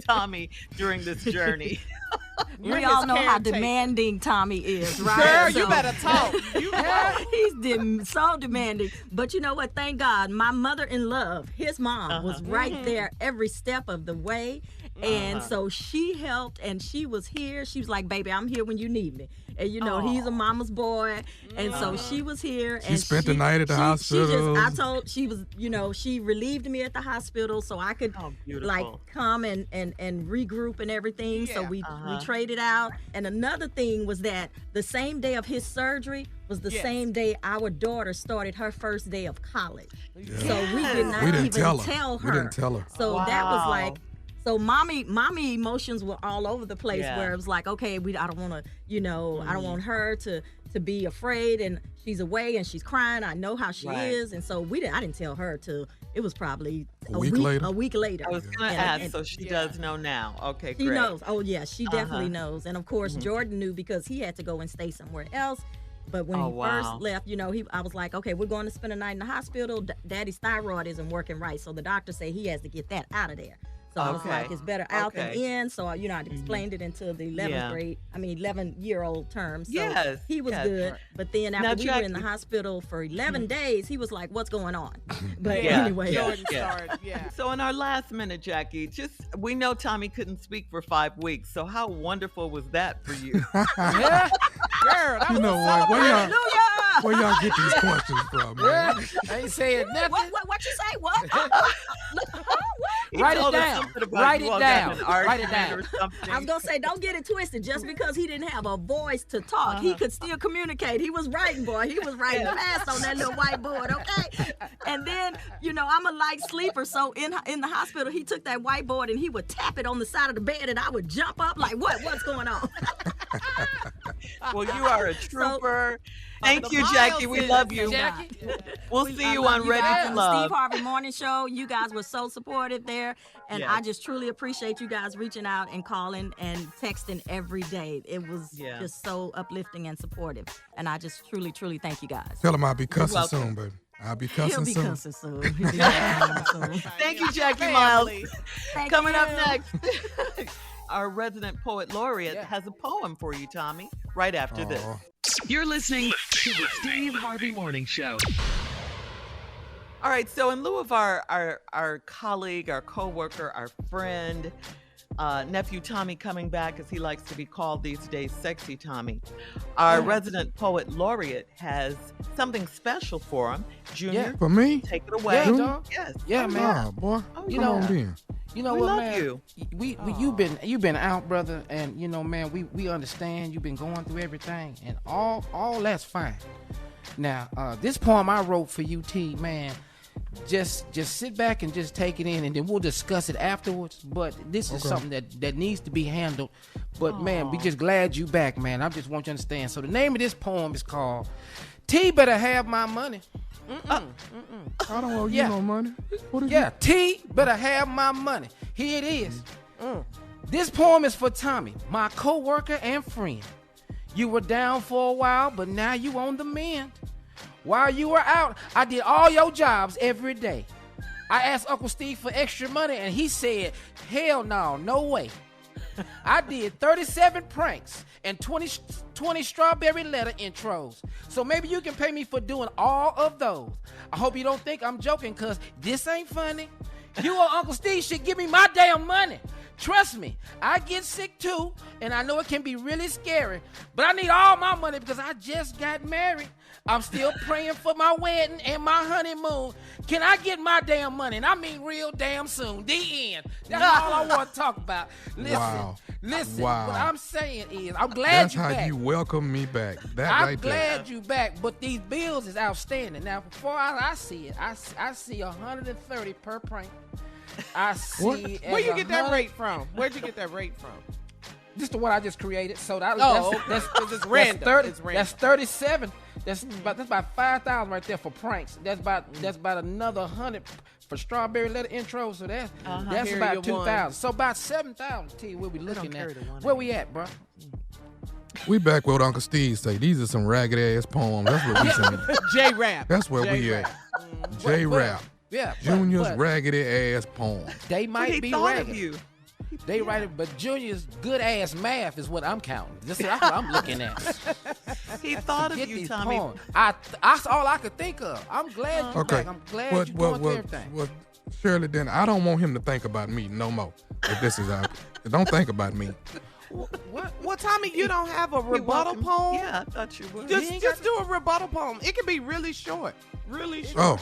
G: Tommy during this journey?
J: We all know how demanding Tommy is, right?
A: Girl, you better talk.
J: He's so demanding. But you know what? Thank God, my mother-in-law, his mom, was right there every step of the way. And so she helped, and she was here. She was like, baby, I'm here when you need me. And, he's a mama's boy. And so she was here.
E: She spent the night at the hospital.
J: She relieved me at the hospital so I could, come and regroup and everything. Yeah. So we traded out. And another thing was that the same day of his surgery was the same day our daughter started her first day of college. Yeah. So we did not even tell her.
E: We didn't tell her.
J: So that was like... So mommy emotions were all over the place where it was like, okay, I don't want to, I don't want her to be afraid, and she's away and she's crying. I know how she is. And so I didn't tell her till it was probably a week later.
G: I was going to ask, so she does know now. Okay,
J: she knows. Oh yeah, she definitely knows. And of course, Jordan knew because he had to go and stay somewhere else. But when he first left, I was like, okay, we're going to spend a night in the hospital. Daddy's thyroid isn't working right. So the doctor said he has to get that out of there. So I was like, it's better out than in. So, I explained it into the 11-year-old term. So he was good. But then after we were in the hospital for 11 days, he was like, what's going on? But anyway.
G: So in our last minute, Jackie, we know Tommy couldn't speak for 5 weeks. So how wonderful was that for you?
A: Girl, that was
E: where y'all get these questions from, man?
F: I ain't saying nothing.
J: What you say? What?
F: Write it down. Write it down.
J: I was going to say, don't get it twisted. Just because he didn't have a voice to talk, he could still communicate. He was writing, boy. He was writing fast on that little whiteboard, okay? And then, I'm a light sleeper. So in the hospital, he took that whiteboard and he would tap it on the side of the bed, and I would jump up like, what's going on?
G: Well, you are a trooper. Thank you, Jackie. We love you. We'll see you on Ready to Love.
J: Steve Harvey Morning Show. You guys were so supportive there. And I just truly appreciate you guys reaching out and calling and texting every day. It was just so uplifting and supportive. And I just truly, truly thank you guys.
E: Tell him I'll be cussing soon, baby. I'll be cussing soon.
J: He'll be cussing soon.
G: Thank you, Jackie Miles. Coming up next, our resident poet laureate has a poem for you, Tommy, right after this.
D: You're listening to the Steve Harvey Morning Show.
G: All right, so in lieu of our colleague, our coworker, our friend, nephew Tommy coming back, as he likes to be called these days, Sexy Tommy, our resident poet laureate has something special for him. Junior,
E: for me?
G: take it away.
F: Yeah, dog.
G: Yes.
F: Yeah, man.
E: Oh, boy.
F: You
E: Come
F: know,
E: on then.
F: You know
G: We
F: what,
G: love
F: man?
G: you.
F: You've been out, brother, and you know, man, we understand you've been going through everything, and all that's fine. Now, this poem I wrote for UT, man, just sit back and just take it in, and then we'll discuss it afterwards. But this is something that needs to be handled. But man, we just glad you back, man. I just want you to understand. So the name of this poem is called "T Better Have My Money."
E: I don't owe you no money. What is it?
F: T better have my money. Here it is. This poem is for Tommy, my co-worker and friend. You were down for a while, but now you on the mend. While you were out, I did all your jobs every day. I asked Uncle Steve for extra money, and he said, hell no way. I did 37 pranks and 20 strawberry letter intros. So maybe you can pay me for doing all of those. I hope you don't think I'm joking, because this ain't funny. You or Uncle Steve should give me my damn money. Trust me, I get sick too, and I know it can be really scary, but I need all my money because I just got married. I'm still praying for my wedding and my honeymoon. Can I get my damn money? And I mean real damn soon. The end. That's all I want to talk about. Listen.
E: Wow.
F: What I'm saying is, I'm glad
E: That's
F: you back.
E: how you welcome me back. That
F: I'm
E: right there.
F: glad you back, but these bills is outstanding. Now, before I see it, I see 130 per prank. I see.
A: Where you get that rate from? Where'd you get that rate from?
F: This is the one I just created. So that's
A: it's random.
F: That's 30.
A: It's random.
F: That's 37. That's about 5,000 right there for pranks. That's about another 100 for strawberry letter intro. So that's about 2,000. So about 7,000. T, we'll be looking at. Where we at, bro?
E: We back with what Uncle Steve say. These are some ragged ass poems. That's what we saying.
A: JRAP.
E: That's where we at. JRAP.
F: Yeah.
E: Junior's
F: but
E: raggedy ass poem.
F: They might be ragged.
G: Of you.
F: They write it, but Junior's good ass math is what I'm counting. That's what I'm looking at.
G: He thought of
F: Get
G: you,
F: these
G: Tommy.
F: poems. That's all I could think of. I'm glad you back. I'm glad you're going through everything.
E: Well, Shirley, then I don't want him to think about me no more. If this is out, don't think about me.
A: What? Well, Tommy, you don't have a rebuttal poem?
G: Yeah, I thought you would.
A: Just do a rebuttal poem. It can be really short. Really short.
E: Oh.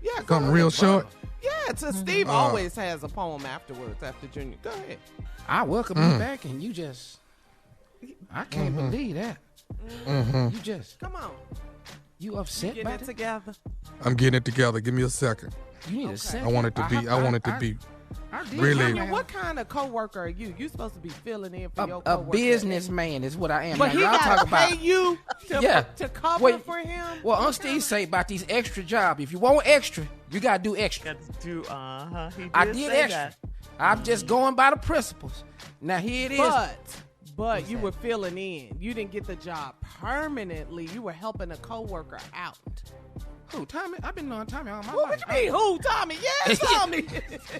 A: Yeah.
E: Something real short.
A: Yeah, so Steve always has a poem afterwards, after Junior. Go ahead.
F: I welcome you back, and you just, I can't believe that. You just,
A: Come on.
F: you upset
A: Get
F: by
A: it
F: that?
A: together.
E: I'm getting it together. Give me a second.
F: You need a second.
E: I want it to be. I want it to be really.
A: Junior, what kind of coworker are you? You supposed to be filling in for your
F: A
A: coworker.
F: businessman is what I am.
A: But
F: Now,
A: he
F: y'all
A: got
F: talk
A: to pay
F: about,
A: you to cover
F: Wait.
A: for him?
F: Well, Uncle Steve say about these extra jobs. If you want extra, you got to do extra.
G: Got to do,
F: I did extra. I'm just going by the principles. Now, here it is.
A: But you were filling in. You didn't get the job permanently. You were helping a coworker out.
F: Who, Tommy? I've been knowing Tommy all my
A: What
F: life.
A: you mean, who? Tommy? Yes, Tommy.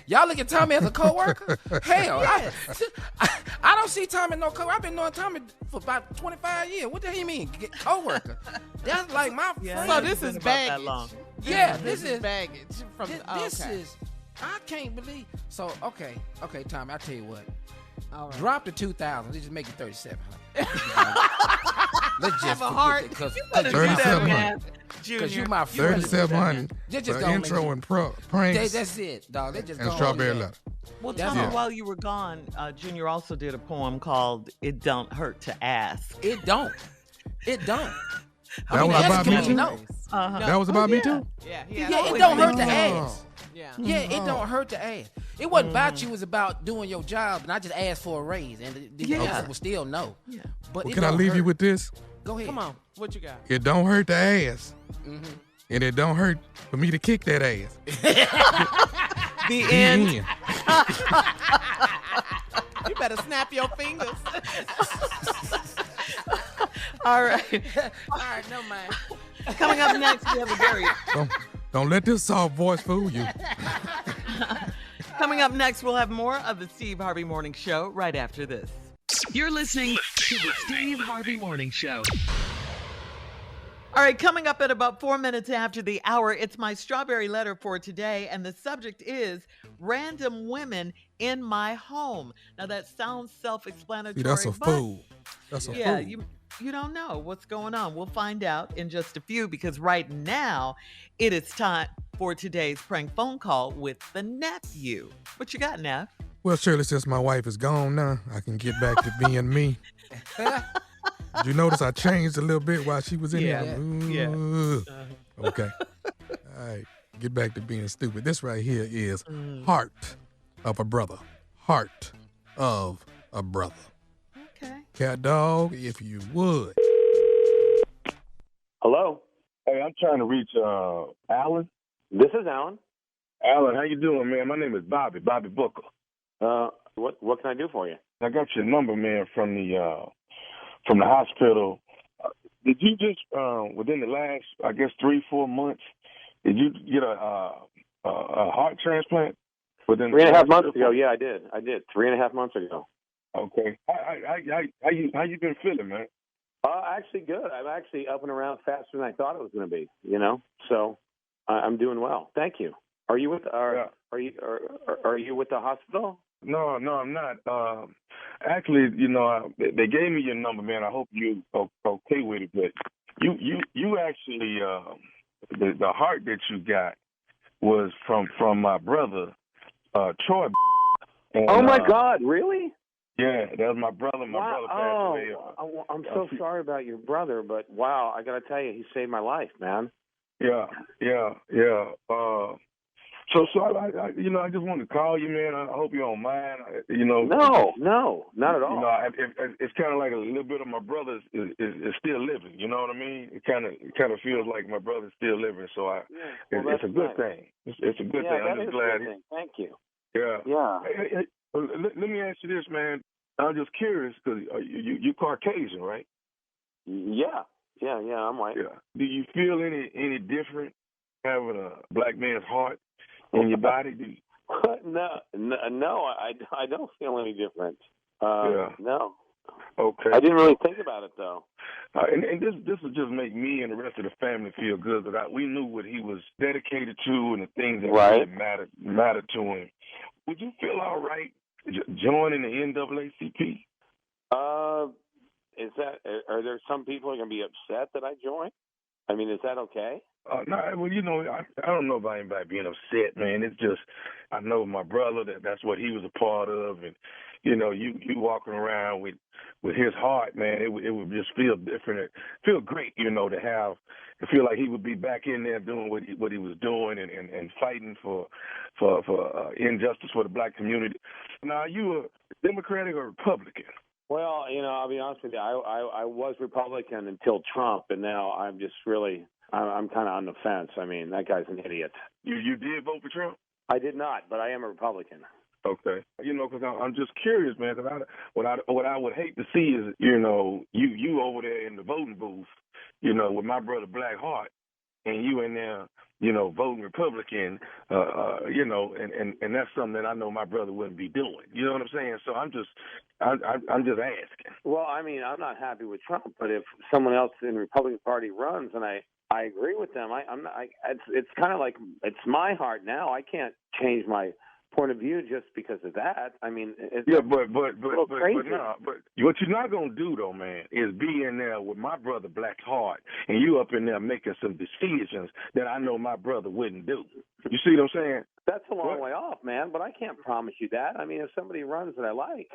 F: Y'all look at Tommy as a coworker? Hell, I don't see Tommy no coworker. I've been knowing Tommy for about 25 years. What the hell you mean, coworker? That's like my friend.
A: So this is baggage.
F: Yeah, this is
A: baggage. From
F: this is. I can't believe. So okay, Tommy. I tell you what.
A: All right.
F: Drop the 2,000. Let's just make it 37. Let's just
A: have a heart.
F: because
E: 3,700.
F: because you my friend.
E: 3,700
F: Just
E: for
F: don't
E: intro
F: make
E: and pranks
F: That's it, dog. They just
E: and
F: don't
E: strawberry
F: do that.
E: letter.
G: Well,
F: That's
G: Tommy,
F: all.
G: while you were gone, Junior also did a poem called "It Don't Hurt to Ask."
F: It don't. It don't.
E: That was
F: ask
E: about me
F: him,
E: too.
F: no.
E: That was about me too.
A: Yeah,
F: Yeah, it don't hurt to ask.
A: Yeah.
F: Yeah, it don't hurt to ask. It wasn't about you. It was about doing your job, and I just asked for a raise, and the answer was still no. Yeah. But
E: Well,
F: it
E: can I
F: don't
E: leave
F: hurt.
E: you with this?
F: Go ahead.
A: Come on. What you got?
E: It don't hurt to ask. And it don't hurt for me to kick that ass.
G: The end.
A: You better snap your fingers.
G: All right.
F: All right, no mind.
G: Coming up next, we have a very.
E: Don't let this soft voice fool you.
G: Coming up next, we'll have more of the Steve Harvey Morning Show right after this.
D: You're listening to the Steve Harvey Morning Show.
G: All right, coming up at about 4 minutes after the hour, it's my strawberry letter for today, and the subject is random women in my home. Now that sounds self-explanatory,
E: See, that's a
G: but
E: fool. That's a
G: yeah,
E: fool.
G: you don't know what's going on. We'll find out in just a few because right now it is time for today's prank phone call with the nephew. What you got, Neff?
E: Well, surely since my wife is gone now, I can get back to being me. Did you notice I changed a little bit while she was in
G: Yeah.
E: here? Ooh. Okay. All right. Get back to being stupid. This right here is Heart of a Brother. Heart of a Brother.
G: Okay.
E: Cat dog, if you would.
I: Hello. Hey, I'm trying to reach Alan.
H: This is Alan.
I: Alan, how you doing, man? My name is Bobby Booker.
H: What can I do for you?
I: I got your number, man, from the hospital. Did you just within the last, I guess, 3-4 months, did you get a heart transplant? Within
H: 3.5 months ago, yeah, I did. 3.5 months ago.
I: Okay. How you been feeling, man?
H: Actually good. I'm actually up and around faster than I thought it was going to be. So I'm doing well. Thank you. Are you with Are you with the hospital?
I: No, I'm not. Actually, they gave me your number, man. I hope you okay with it. But you actually the heart that you got was from my brother, Troy. And,
H: oh my God! Really?
I: Yeah, that was my brother. My brother passed away.
H: I'm so sorry about your brother, but wow, I got to tell you, he saved my life, man.
I: Yeah. So I just wanted to call you, man. I hope you don't mind.
H: No, not at all.
I: It's kind of like a little bit of my brother is still living. You know what I mean? It kind of feels like my brother's still living. So it's a good thing. It's a good thing. I'm just glad.
H: Thank you.
I: Yeah.
H: Yeah.
I: Hey, let me ask you this, man. I'm just curious because you're Caucasian, right?
H: Yeah, I'm white.
I: Yeah. Do you feel any different having a black man's heart in your body?
H: No, I don't feel any different. No.
I: Okay.
H: I didn't really think about it though.
I: And this will just make me and the rest of the family feel good because we knew what he was dedicated to and the things that really mattered to him. Would you feel all right joining the NAACP?
H: Are there some people who are going to be upset that I join? I mean, is that okay?
I: No, well, I don't know about anybody being upset, man. It's just I know my brother that's what he was a part of, and you walking around with his heart, man. It would just feel different, feel great, to feel like he would be back in there doing what he was doing and fighting for injustice for the black community. Now, are you a Democratic or Republican?
H: Well, I'll be honest with you. I was Republican until Trump, and now I'm just really. I'm kind of on the fence. I mean, that guy's an idiot.
I: You did vote for Trump?
H: I did not, but I am a Republican.
I: Okay. Because I'm just curious, man. Because what I would hate to see is, you over there in the voting booth, with my brother Black Heart, and you in there, voting Republican, and that's something that I know my brother wouldn't be doing. You know what I'm saying? So I'm just asking.
H: Well, I mean, I'm not happy with Trump, but if someone else in the Republican Party runs and I agree with them, I'm not. It's kind of like it's my heart now. I can't change my point of view just because of that. I mean,
I: but what you're not gonna do though, man, is be in there with my brother Black Heart, and you up in there making some decisions that I know my brother wouldn't do. You see what I'm saying?
H: That's a long way off, man. But I can't promise you that. I mean, if somebody runs that I like,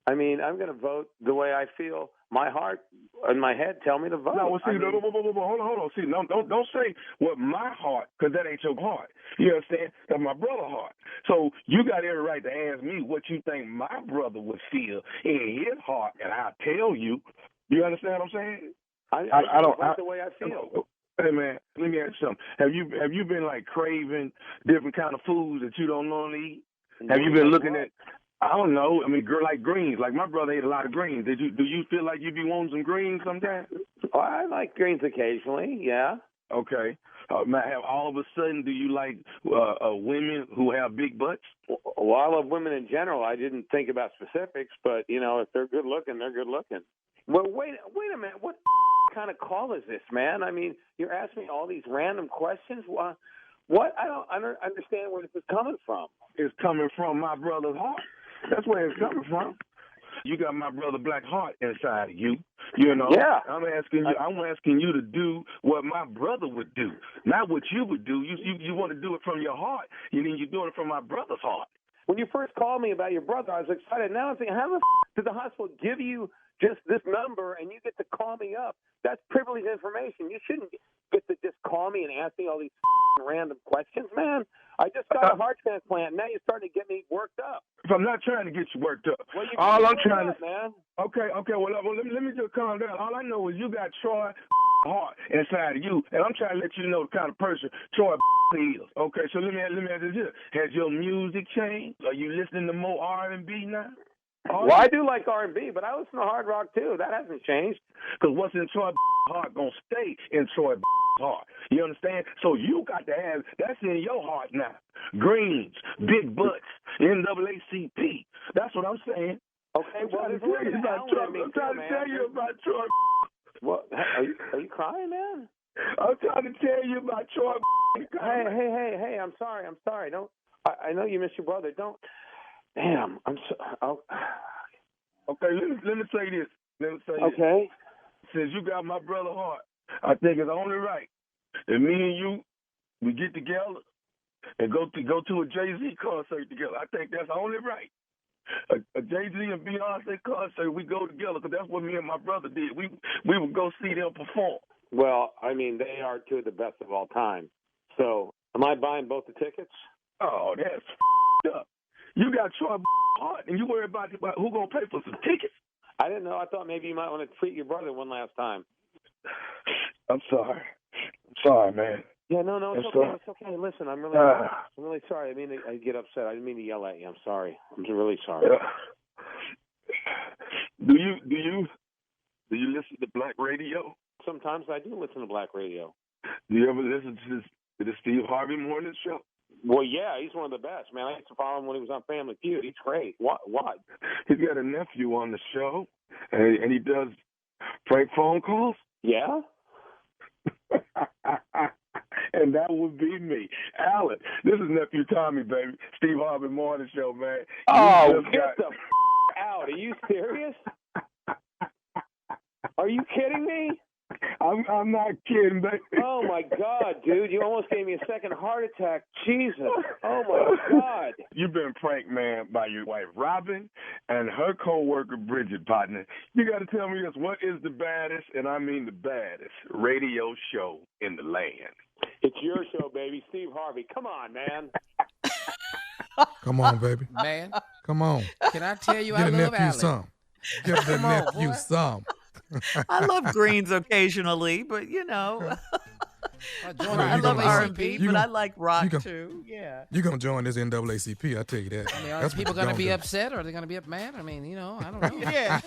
H: I'm going to vote the way I feel. My heart and my head tell me to vote.
I: No, well, see, hold on. See, no, don't say what my heart, because that ain't your heart. You understand? That's my brother's heart. So you got every right to ask me what you think my brother would feel in his heart, and I'll tell you. You understand what I'm saying?
H: I don't vote the way I feel.
I: Hey man, let me ask you something. Have you been like craving different kind of foods that you don't normally eat? Have you been looking at? I don't know. I mean, like greens. Like my brother ate a lot of greens. Do you feel like you be wanting some greens sometimes?
H: Oh, I like greens occasionally. Yeah.
I: Okay. All of a sudden, do you like women who have big butts?
H: Well, I love women in general. I didn't think about specifics, but if they're good looking, they're good looking. Well, wait a minute. What
K: kind of call is this, man? I mean, you're asking me all these random questions. What? I don't understand where this is coming from.
I: It's coming from my brother's heart. That's where it's coming from. You got my brother Black Heart inside of you. You know.
K: Yeah.
I: I'm asking you to do what my brother would do, not what you would do. You want to do it from your heart. You're doing it from my brother's heart.
K: When you first called me about your brother, I was excited. Now I'm thinking, how the did the hospital give you just this number and you get to call me up? That's privileged information. You shouldn't get to just call me and ask me all these random questions, man. I just got a heart transplant. Now you're starting to get me worked up.
I: If I'm not trying to get you worked up.
K: Well,
I: all I'm trying to,
K: man.
I: Okay. Well, let me just calm down. All I know is you got Troy heart inside of you, and I'm trying to let you know the kind of person Troy is. Okay, so let me ask you this: has your music changed? Are you listening to more R&B now?
K: Well, I do like R&B, but I listen to hard rock too. That hasn't changed.
I: Because what's in Troy heart gonna stay in Troy heart. You understand? So you got to have that's in your heart now. Greens, big butts, NAACP. That's what I'm saying.
K: Okay, well,
I: I'm trying to tell you about Troy.
K: What? Are you crying, man?
I: I'm trying to tell you about Troy.
K: Hey! I'm sorry. Don't. I know you miss your brother. Don't. Damn.
I: Okay, let me say this.
K: Okay.
I: Since you got my brother heart, I think it's only right that me and you we get together and go to a Jay-Z concert together. I think that's only right. A Jay-Z and Beyonce concert, we go together because that's what me and my brother did. We would go see them perform.
K: Well, I mean, they are two of the best of all time. So, am I buying both the tickets?
I: Oh, that's up. You got Troy heart, and you worry about who gonna pay for some tickets.
K: I didn't know. I thought maybe you might want to treat your brother one last time.
I: I'm sorry, man.
K: Yeah, no, it's okay. It's okay. Listen, I'm really sorry. I mean, I get upset. I didn't mean to yell at you. I'm sorry. I'm really sorry.
I: Do you listen to black radio?
K: Sometimes I do listen to black radio.
I: Do you ever listen to the Steve Harvey Morning Show?
K: Well, yeah, he's one of the best, man. I used to follow him when he was on Family Feud. He's great. What?
I: He's got a nephew on the show, and he does prank phone calls.
K: Yeah?
I: And that would be me. Alan, this is Nephew Tommy, baby. Steve Harvey Morning Show, man.
K: Get the out. Are you serious? Are you kidding me?
I: I'm not kidding, baby.
K: Oh, my God, dude. You almost gave me a second heart attack. Jesus. Oh, my God.
I: You've been pranked, man, by your wife, Robin, and her co-worker, Bridget, partner. You got to tell me this. What is the baddest, and I mean the baddest, radio show in the land?
K: It's your show, baby. Steve Harvey. Come on, man.
E: Come on, baby.
F: Man.
E: Come on.
F: Can I tell you
E: Get
F: I
E: a
F: love
E: nephew
F: Alan?
E: some. Give the nephew some.
G: I love greens occasionally, but you know. I love R&B, but I like rock too. Yeah.
E: You're going to join this NAACP, I tell you that.
F: I mean, are people going to be upset or are they going to be mad? I mean, I don't know.
A: Yeah.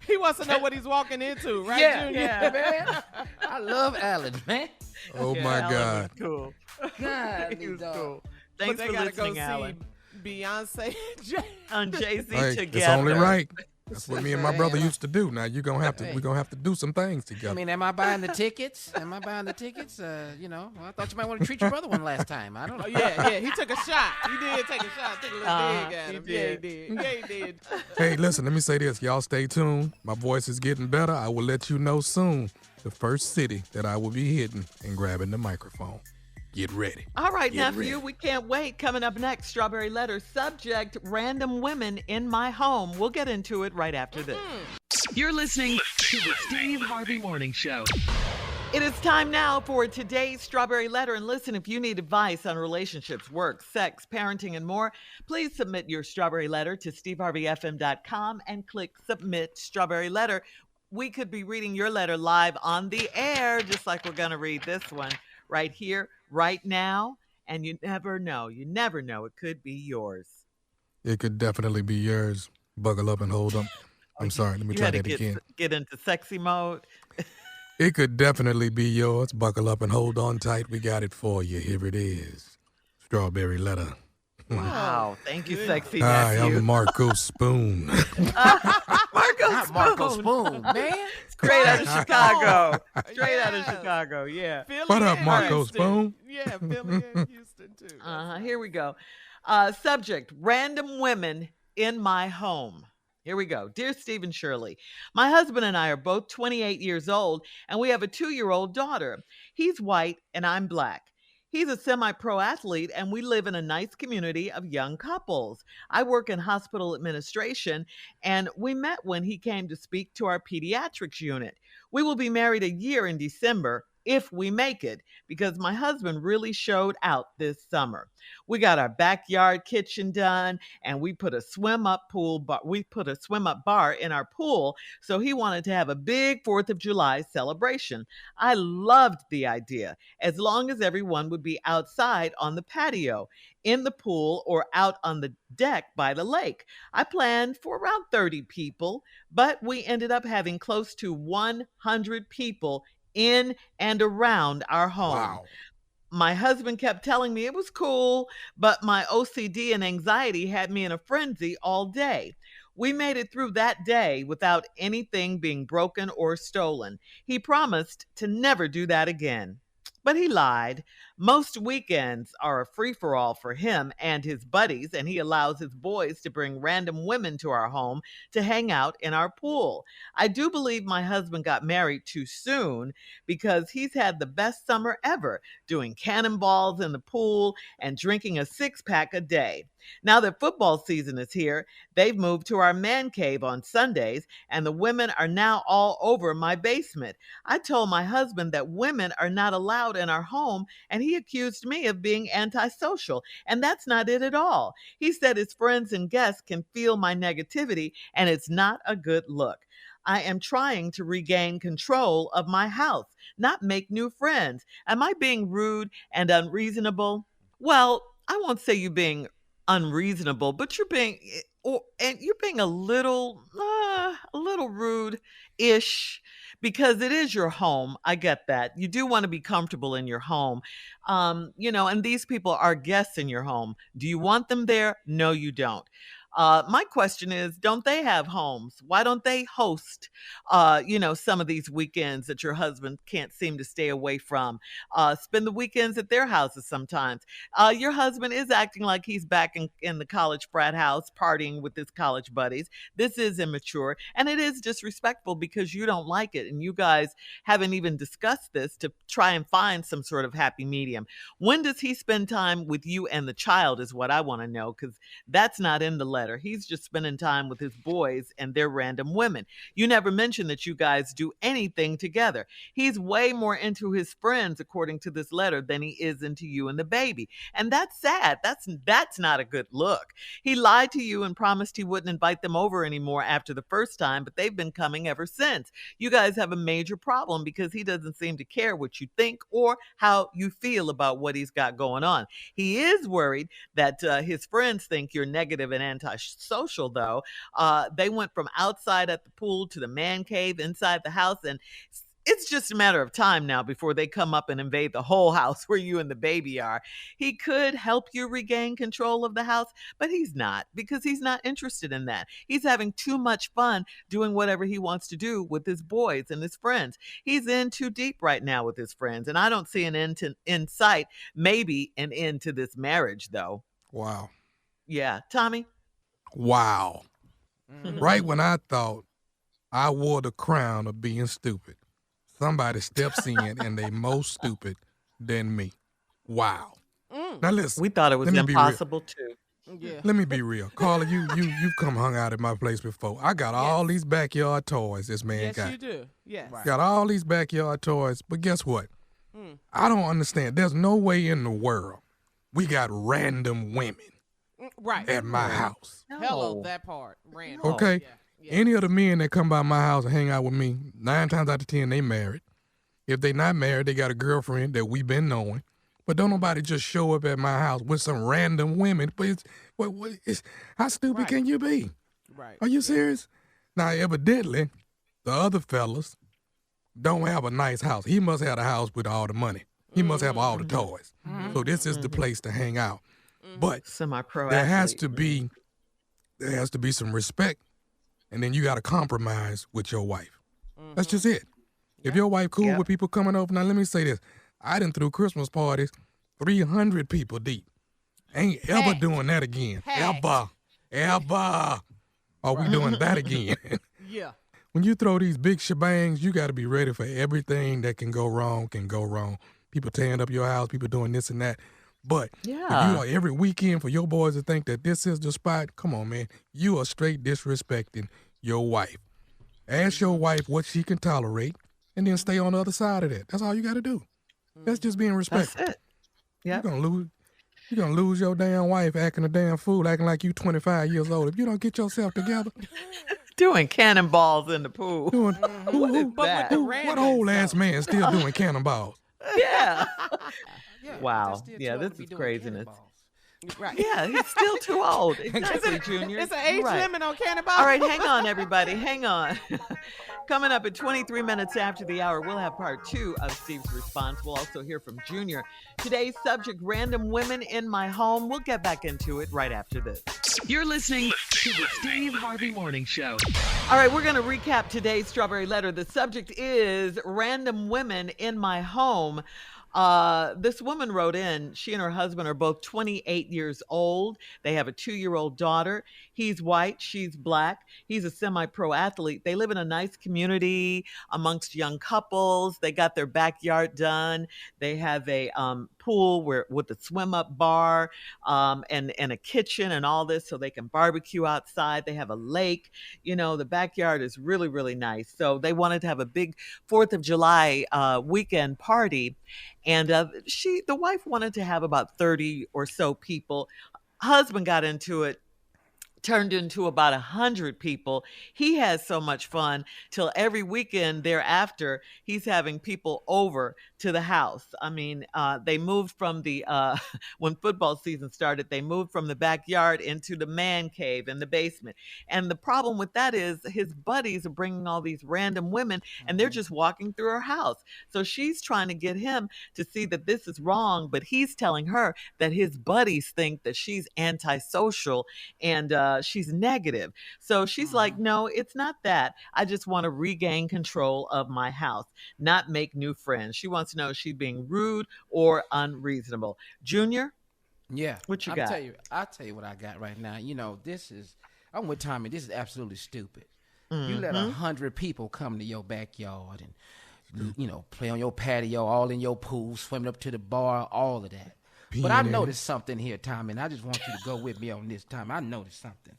A: He wants to know what he's walking into, right, Junior?
F: Yeah, man. I love Alan, man.
E: Oh, my
G: Alan
E: God.
G: was cool.
F: God,
G: He was
F: dog.
G: cool. Thanks
A: But
G: for
A: they gotta
G: listening,
A: go
G: Alan.
A: see Beyonce
G: On Jay-Z
E: Hey,
G: together.
E: it's only right. That's what me and my brother used to do. Now we're gonna have to do some things together.
F: I mean, am I buying the tickets? I thought you might want to treat your brother one last time. I don't know.
A: Oh, yeah, he took a shot. He did take a shot. Took a little dig at him. Yeah, he did.
E: Hey, listen, let me say this. Y'all stay tuned. My voice is getting better. I will let you know soon the first city that I will be hitting and grabbing the microphone. Get ready.
G: All right,
E: Get
G: nephew,
E: ready.
G: we can't wait. Coming up next, Strawberry Letter. Subject, random women in my home. We'll get into it right after this.
D: You're listening to the Steve Harvey Morning Show.
G: It is time now for today's Strawberry Letter. And listen, if you need advice on relationships, work, sex, parenting, and more, please submit your Strawberry Letter to steveharveyfm.com and click Submit Strawberry Letter. We could be reading your letter live on the air, just like we're going to read this one right here, right now. And you never know. It could be yours.
E: It could definitely be yours. Buckle up and hold up. I'm sorry. Let me try that again.
G: Get into sexy mode.
E: It could definitely be yours. Buckle up and hold on tight. We got it for you. Here it is. Strawberry Letter.
G: Wow. Thank you, sexy
E: Hi,
G: nephew.
E: I'm Marco Spoon.
F: Marco Spoon, man.
G: Straight out of Chicago. Straight out of Chicago, yeah.
A: Philly
E: What up,
A: and
E: Marco
A: Houston.
E: Spoon?
A: Yeah, Philly and Houston too.
G: Here we go. Subject, random women in my home. Here we go. Dear Stephen Shirley, my husband and I are both 28 years old, and we have a 2-year-old daughter. He's white, and I'm black. He's a semi-pro athlete, and we live in a nice community of young couples. I work in hospital administration, and we met when he came to speak to our pediatrics unit. We will be married a year in December, if we make it, because my husband really showed out this summer. We got our backyard kitchen done, and we put a swim-up bar in our pool, so he wanted to have a big 4th of July celebration. I loved the idea, as long as everyone would be outside on the patio, in the pool, or out on the deck by the lake. I planned for around 30 people, but we ended up having close to 100 people in and around our home.
E: Wow.
G: My husband kept telling me it was cool, but my OCD and anxiety had me in a frenzy all day. We made it through that day without anything being broken or stolen. He promised to never do that again. But he lied. Most weekends are a free-for-all for him and his buddies, and he allows his boys to bring random women to our home to hang out in our pool. I do believe my husband got married too soon, because he's had the best summer ever, doing cannonballs in the pool and drinking a 6-pack a day. Now that football season is here, they've moved to our man cave on Sundays, and the women are now all over my basement. I told my husband that women are not allowed in our home, and he accused me of being antisocial, and that's not it at all. He said his friends and guests can feel my negativity, and it's not a good look. I am trying to regain control of my house, not make new friends. Am I being rude and unreasonable? Well, I won't say you being unreasonable, but you're being a little rude-ish, because it is your home. I get that. You do want to be comfortable in your home. And these people are guests in your home. Do you want them there? No, you don't. My question is, don't they have homes? Why don't they host, some of these weekends that your husband can't seem to stay away from? Spend the weekends at their houses sometimes. Your husband is acting like he's back in the college frat house, partying with his college buddies. This is immature, and it is disrespectful because you don't like it, and you guys haven't even discussed this to try and find some sort of happy medium. When does he spend time with you and the child is what I want to know, because that's not in the letter. He's just spending time with his boys and their random women. You never mention that you guys do anything together. He's way more into his friends, according to this letter, than he is into you and the baby. And that's sad. That's not a good look. He lied to you and promised he wouldn't invite them over anymore after the first time, but they've been coming ever since. You guys have a major problem because he doesn't seem to care what you think or how you feel about what he's got going on. He is worried that his friends think you're negative and anti-social, though. They went from outside at the pool to the man cave inside the house, and it's just a matter of time now before they come up and invade the whole house where you and the baby are. He could help you regain control of the house, but he's not, because he's not interested in that. He's having too much fun doing whatever he wants to do with his boys and his friends. He's in too deep right now with his friends, and I don't see an end in sight. Maybe an end to this marriage, though.
E: Wow.
G: Yeah. Tommy?
E: Wow. Right when I thought I wore the crown of being stupid, somebody steps in and they more stupid than me. Wow. Now listen.
G: We thought it was impossible too.
A: Yeah.
E: Let me be real. Carla, you've come hung out at my place before. I got all these backyard toys this man got.
A: Yes, you do. Yes.
E: Got all these backyard toys, but guess what? I don't understand. There's no way in the world we got random women at my house.
A: Hello, that part. Random.
E: Okay?
A: Yeah.
E: Any of the men that come by my house and hang out with me, 9 times out of 10, they married. If they not married, they got a girlfriend that we been knowing. But don't nobody just show up at my house with some random women. But how stupid can you be?
A: Right.
E: Are you serious? Now, evidently, the other fellas don't have a nice house. He must have a house with all the money. He must have all the toys. So this is the place to hang out. But
G: Semi-pro
E: there has
G: athlete.
E: to be some respect, and then you got to compromise with your wife. That's just it. If your wife cool with people coming over, now let me say this. I done threw Christmas parties 300 people deep. Ain't ever doing that again. Ever. Are we doing that again?
F: Yeah.
E: When you throw these big shebangs, you got to be ready for everything that can go wrong. People tearing up your house, people doing this and that. But if you are every weekend for your boys to think that this is the spot, come on, man. You are straight disrespecting your wife. Ask your wife what she can tolerate, and then stay on the other side of that. That's all you got to do. That's just being respectful.
G: That's it. Yeah.
E: You're gonna lose your damn wife acting a damn fool, acting like you 25 years old. If you don't get yourself together.
G: Doing cannonballs in the pool.
E: What old ass man still doing cannonballs?
G: Yeah. Wow. Yeah, this is craziness. Right. Yeah, he's still too old. Exactly, Junior.
A: It's an age limit on cannonballs.
G: All right, hang on, everybody. Hang on. Coming up at 23 minutes after the hour, we'll have part 2 of Steve's response. We'll also hear from Junior. Today's subject, random women in my home. We'll get back into it right after this.
D: You're listening to the Steve Harvey Morning Show.
G: All right, we're going to recap today's Strawberry Letter. The subject is random women in my home. This woman wrote in, she and her husband are both 28 years old. They have a 2-year-old daughter. He's white, she's black. He's a semi-pro athlete. They live in a nice community amongst young couples. They got their backyard done. They have a pool with a swim-up bar and a kitchen and all this so they can barbecue outside. They have a lake. You know, the backyard is really, really nice. So they wanted to have a big 4th of July weekend party. And the wife wanted to have about 30 or so people. Husband got into it, turned into about 100 people. He has so much fun till every weekend thereafter, he's having people over to the house. I mean, they moved from when football season started, they moved from the backyard into the man cave in the basement. And the problem with that is his buddies are bringing all these random women and they're just walking through her house. So she's trying to get him to see that this is wrong, but he's telling her that his buddies think that she's antisocial and she's negative. So she's like, no, it's not that. I just want to regain control of my house, not make new friends. She wants to know if she's being rude or unreasonable. Junior?
F: Yeah.
G: What you got?
F: I'll tell you what I got right now. You know, I'm with Tommy. This is absolutely stupid. You let 100 people come to your backyard and, you know, play on your patio, all in your pool, swimming up to the bar, all of that. But I noticed something here, Tommy, and I just want you to go with me on this time. I noticed something.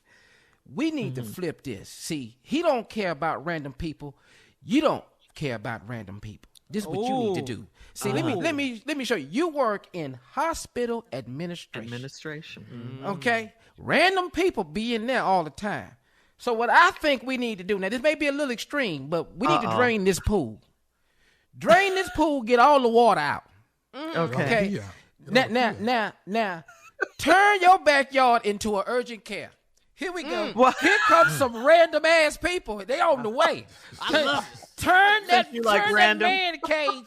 F: We need to flip this. See, he don't care about random people. You don't care about random people. This is what you need to do. See, let me show you. You work in hospital administration. Okay? Random people be in there all the time. So what I think we need to do, now this may be a little extreme, but we need to drain this pool. Drain this pool, get all the water out. Okay?
E: Yeah.
F: Now, turn your backyard into an urgent care. Here we go. Here comes some random ass people. They on the way. Turn that man cage.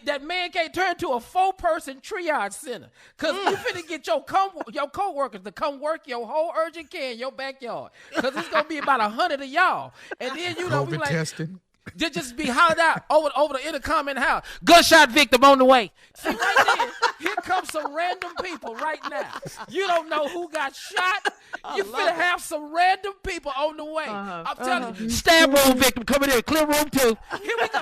F: That man cage turn to a 4-person triage center. Cause you finna get your co-workers to come work your whole urgent care in your backyard. Cause it's gonna be about 100 of y'all. And then we like
E: testing.
F: Just be hollered out over the intercom in the house. Gunshot victim on the way. See, right there, here comes some random people right now. You don't know who got shot. You finna have some random people on the way. I'm telling you, stab wound victim coming in, clear room 2. Here we go.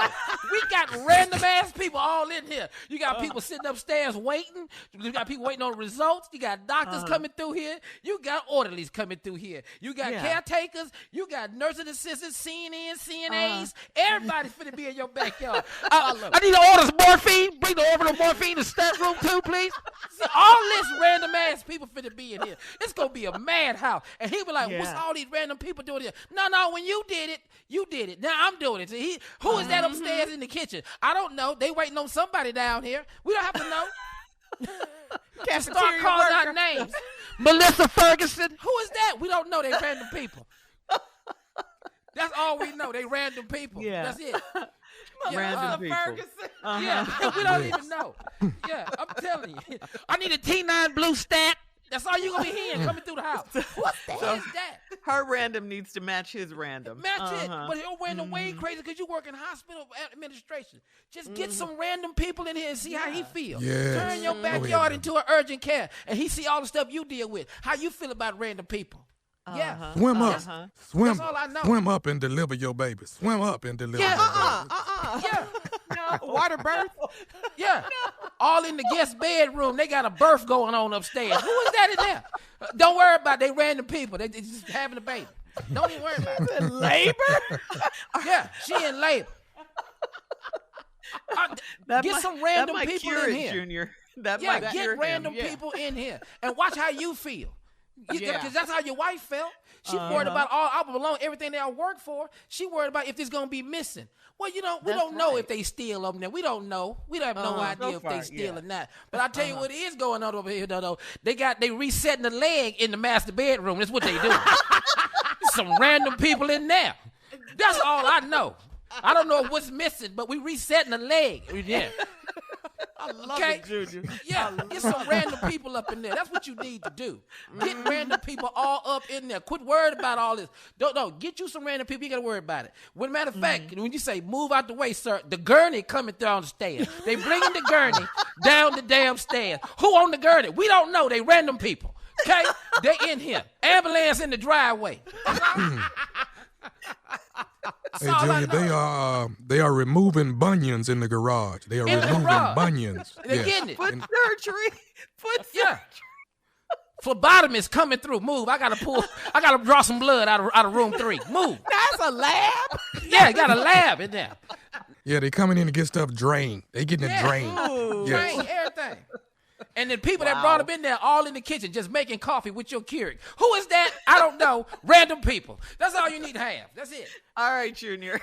F: We got random ass people all in here. You got people sitting upstairs waiting. You got people waiting on results. You got doctors coming through here. You got orderlies coming through here. You got caretakers. You got nursing assistants, CNAs. Everybody's finna be in your backyard. I need to order some morphine. Bring the order of morphine to stat room 2, please. See, all this random ass people finna be in here. It's gonna be a madhouse. And he be like, what's all these random people doing here? No, when you did it, you did it. Now I'm doing it. See, who is that upstairs in the kitchen? I don't know. They waiting on somebody down here. We don't have to know. Can't start calling out names. Melissa Ferguson. Who is that? We don't know. They random people. That's all we know. They random people. Yeah. That's it.
G: Random people.
F: Yeah, we don't even know. Yeah, I'm telling you. I need a T9 blue stat. That's all you're going to be hearing coming through the house. What the hell is that?
G: Her random needs to match his random.
F: Match it. But your random way crazy because you work in hospital administration. Just get some random people in here and see how he feels.
E: Yes.
F: Turn your backyard into an urgent care and he see all the stuff you deal with. How you feel about random people? Yeah.
E: Swim up.
F: That's all I know.
E: Swim up and deliver your baby. Swim up and deliver your baby.
F: Yeah.
A: Water birth?
F: Yeah. All in the guest bedroom. They got a birth going on upstairs. Who is that in there? Don't worry about it. They random people. They just having a baby. Don't even worry about it.
A: Labor?
F: Yeah, she in labor. Get some random people in here.
G: Junior. That
F: Yeah,
G: might
F: get
G: cure
F: random
G: him.
F: people in here and watch how you feel.
A: Yeah.
F: Because that's how your wife felt. She worried about I belong, everything that I work for. She worried about if this gonna be missing. Well, we don't know if they steal them there. We don't know. We don't have no idea if they steal or not. But I tell you what is going on over here, though. They resetting the leg in the master bedroom. That's what they do. Some random people in there. That's all I know. I don't know what's missing, but we resetting the leg. Yeah.
A: I love it, Junior.
F: Yeah, get some random people up in there. That's what you need to do. Get random people all up in there. Quit worrying about all this. Don't get you some random people. You got to worry about it. When matter of fact, when you say move out the way, sir, the gurney coming down the stairs. They bringing the gurney down the damn stairs. Who on the gurney? We don't know. They random people. Okay, they in here. Ambulance in the driveway.
E: Hey, Junior, they are removing bunions in the garage. They are removing bunions.
F: They're getting it.
G: Foot surgery. Foot surgery.
F: Yeah. Phlebotomist coming through. Move. I gotta draw some blood out of room 3. Move.
A: That's a lab?
F: Yeah, got a lab in there.
E: Yeah, they coming in to get stuff drained. They getting it drained. Yes.
F: Drain everything. And the people that brought them in there all in the kitchen just making coffee with your Keurig. Who is that? I don't know. Random people. That's all you need to have. That's it.
G: All right, Junior.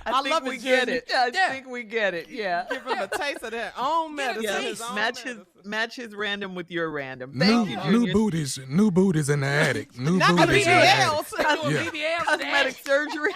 G: I think
A: love
G: we
A: it,
G: get
A: Junior.
G: it. I think we get it. Yeah.
A: Give him a taste of their own medicine.
F: Yeah,
A: his own
G: Match his random with your random. Thank you, Junior.
E: New booties in the attic. New
A: Not
E: booties in the attic.
G: Cosmetic surgery.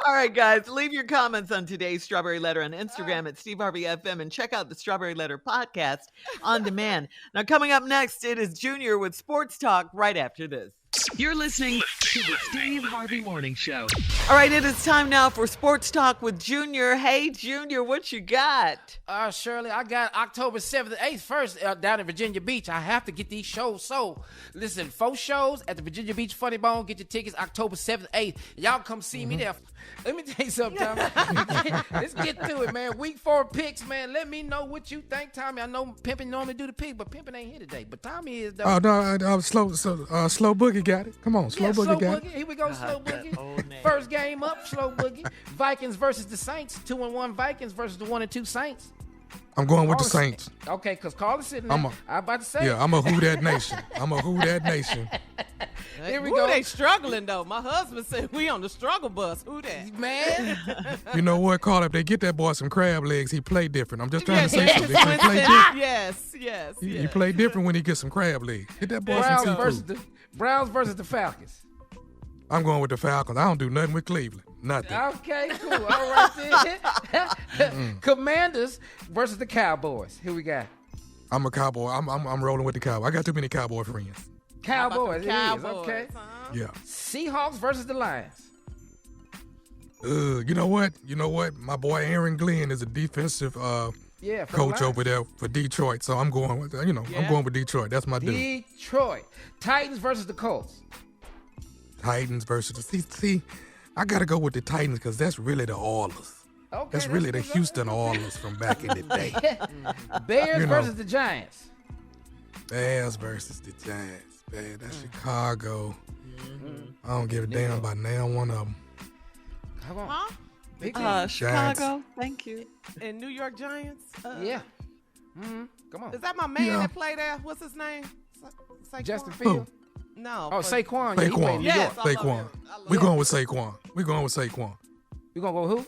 G: All right, guys, leave your comments on today's Strawberry Letter on Instagram at Steve Harvey FM and check out the Strawberry Letter podcast on demand. Now, coming up next, it is Junior with Sports Talk right after this.
D: You're listening to the Steve Harvey Morning Show.
G: All right, it is time now for Sports Talk with Junior. Hey, Junior, what you got?
F: Shirley, I got October 7th and 8th first down in Virginia Beach. I have to get these shows sold. Listen, 4 shows at the Virginia Beach Funny Bone. Get your tickets October 7th and 8th. Y'all come see me there. Let me tell you something, Tommy. Let's get to it, man. Week 4 picks, man. Let me know what you think, Tommy. I know Pimpin' normally do the pick, but Pimpin' ain't here today. But Tommy is, though.
E: Oh, no, Slow Boogie got it. Come on, Slow Boogie got it.
F: Here we go, Slow Boogie. First game up, Slow Boogie. Vikings versus the Saints. 2-1 Vikings versus the 1-2 Saints.
E: I'm going with the Saints.
F: Okay, because Carl is sitting there. I'm about to say.
E: Yeah, I'm a Who That Nation.
F: Here we go.
A: They struggling, though. My husband said we on the struggle bus. Who that?
F: Man.
E: You know what, Carl? If they get that boy some crab legs, he play different. I'm just trying to say something. He play different.
A: Yes.
E: He play different when he gets some crab legs. Get that boy some seafood.
F: Browns versus the Falcons.
E: I'm going with the Falcons. I don't do nothing with Cleveland. Nothing.
F: Okay, cool. All right, then. Commanders versus the Cowboys. Here we got.
E: I'm a Cowboy. I'm rolling with the Cowboys. I got too many Cowboy friends.
F: Cowboys.
A: Cowboys.
F: Okay.
E: Yeah.
F: Seahawks versus the Lions.
E: You know what? My boy Aaron Glenn is a defensive coach over there for Detroit. So I'm going with I'm going with Detroit. That's my dude.
F: Detroit. Titans versus the Colts.
E: Titans versus the see. I gotta go with the Titans because that's really the Oilers.
F: Okay,
E: that's really the Houston Oilers from back in the day.
F: Bears versus the Giants.
E: Bears versus the Giants. Man, that's Chicago. I don't give a damn about now one of them.
A: Huh?
G: Chicago. Thank you.
A: And New York Giants?
F: Yeah. Come on.
A: Is that my man that played there? What's his name?
F: Justin Fields.
A: No.
F: Oh, Saquon.
E: Saquon.
F: Yeah,
E: Saquon. We're going with Saquon.
F: You gonna go with who?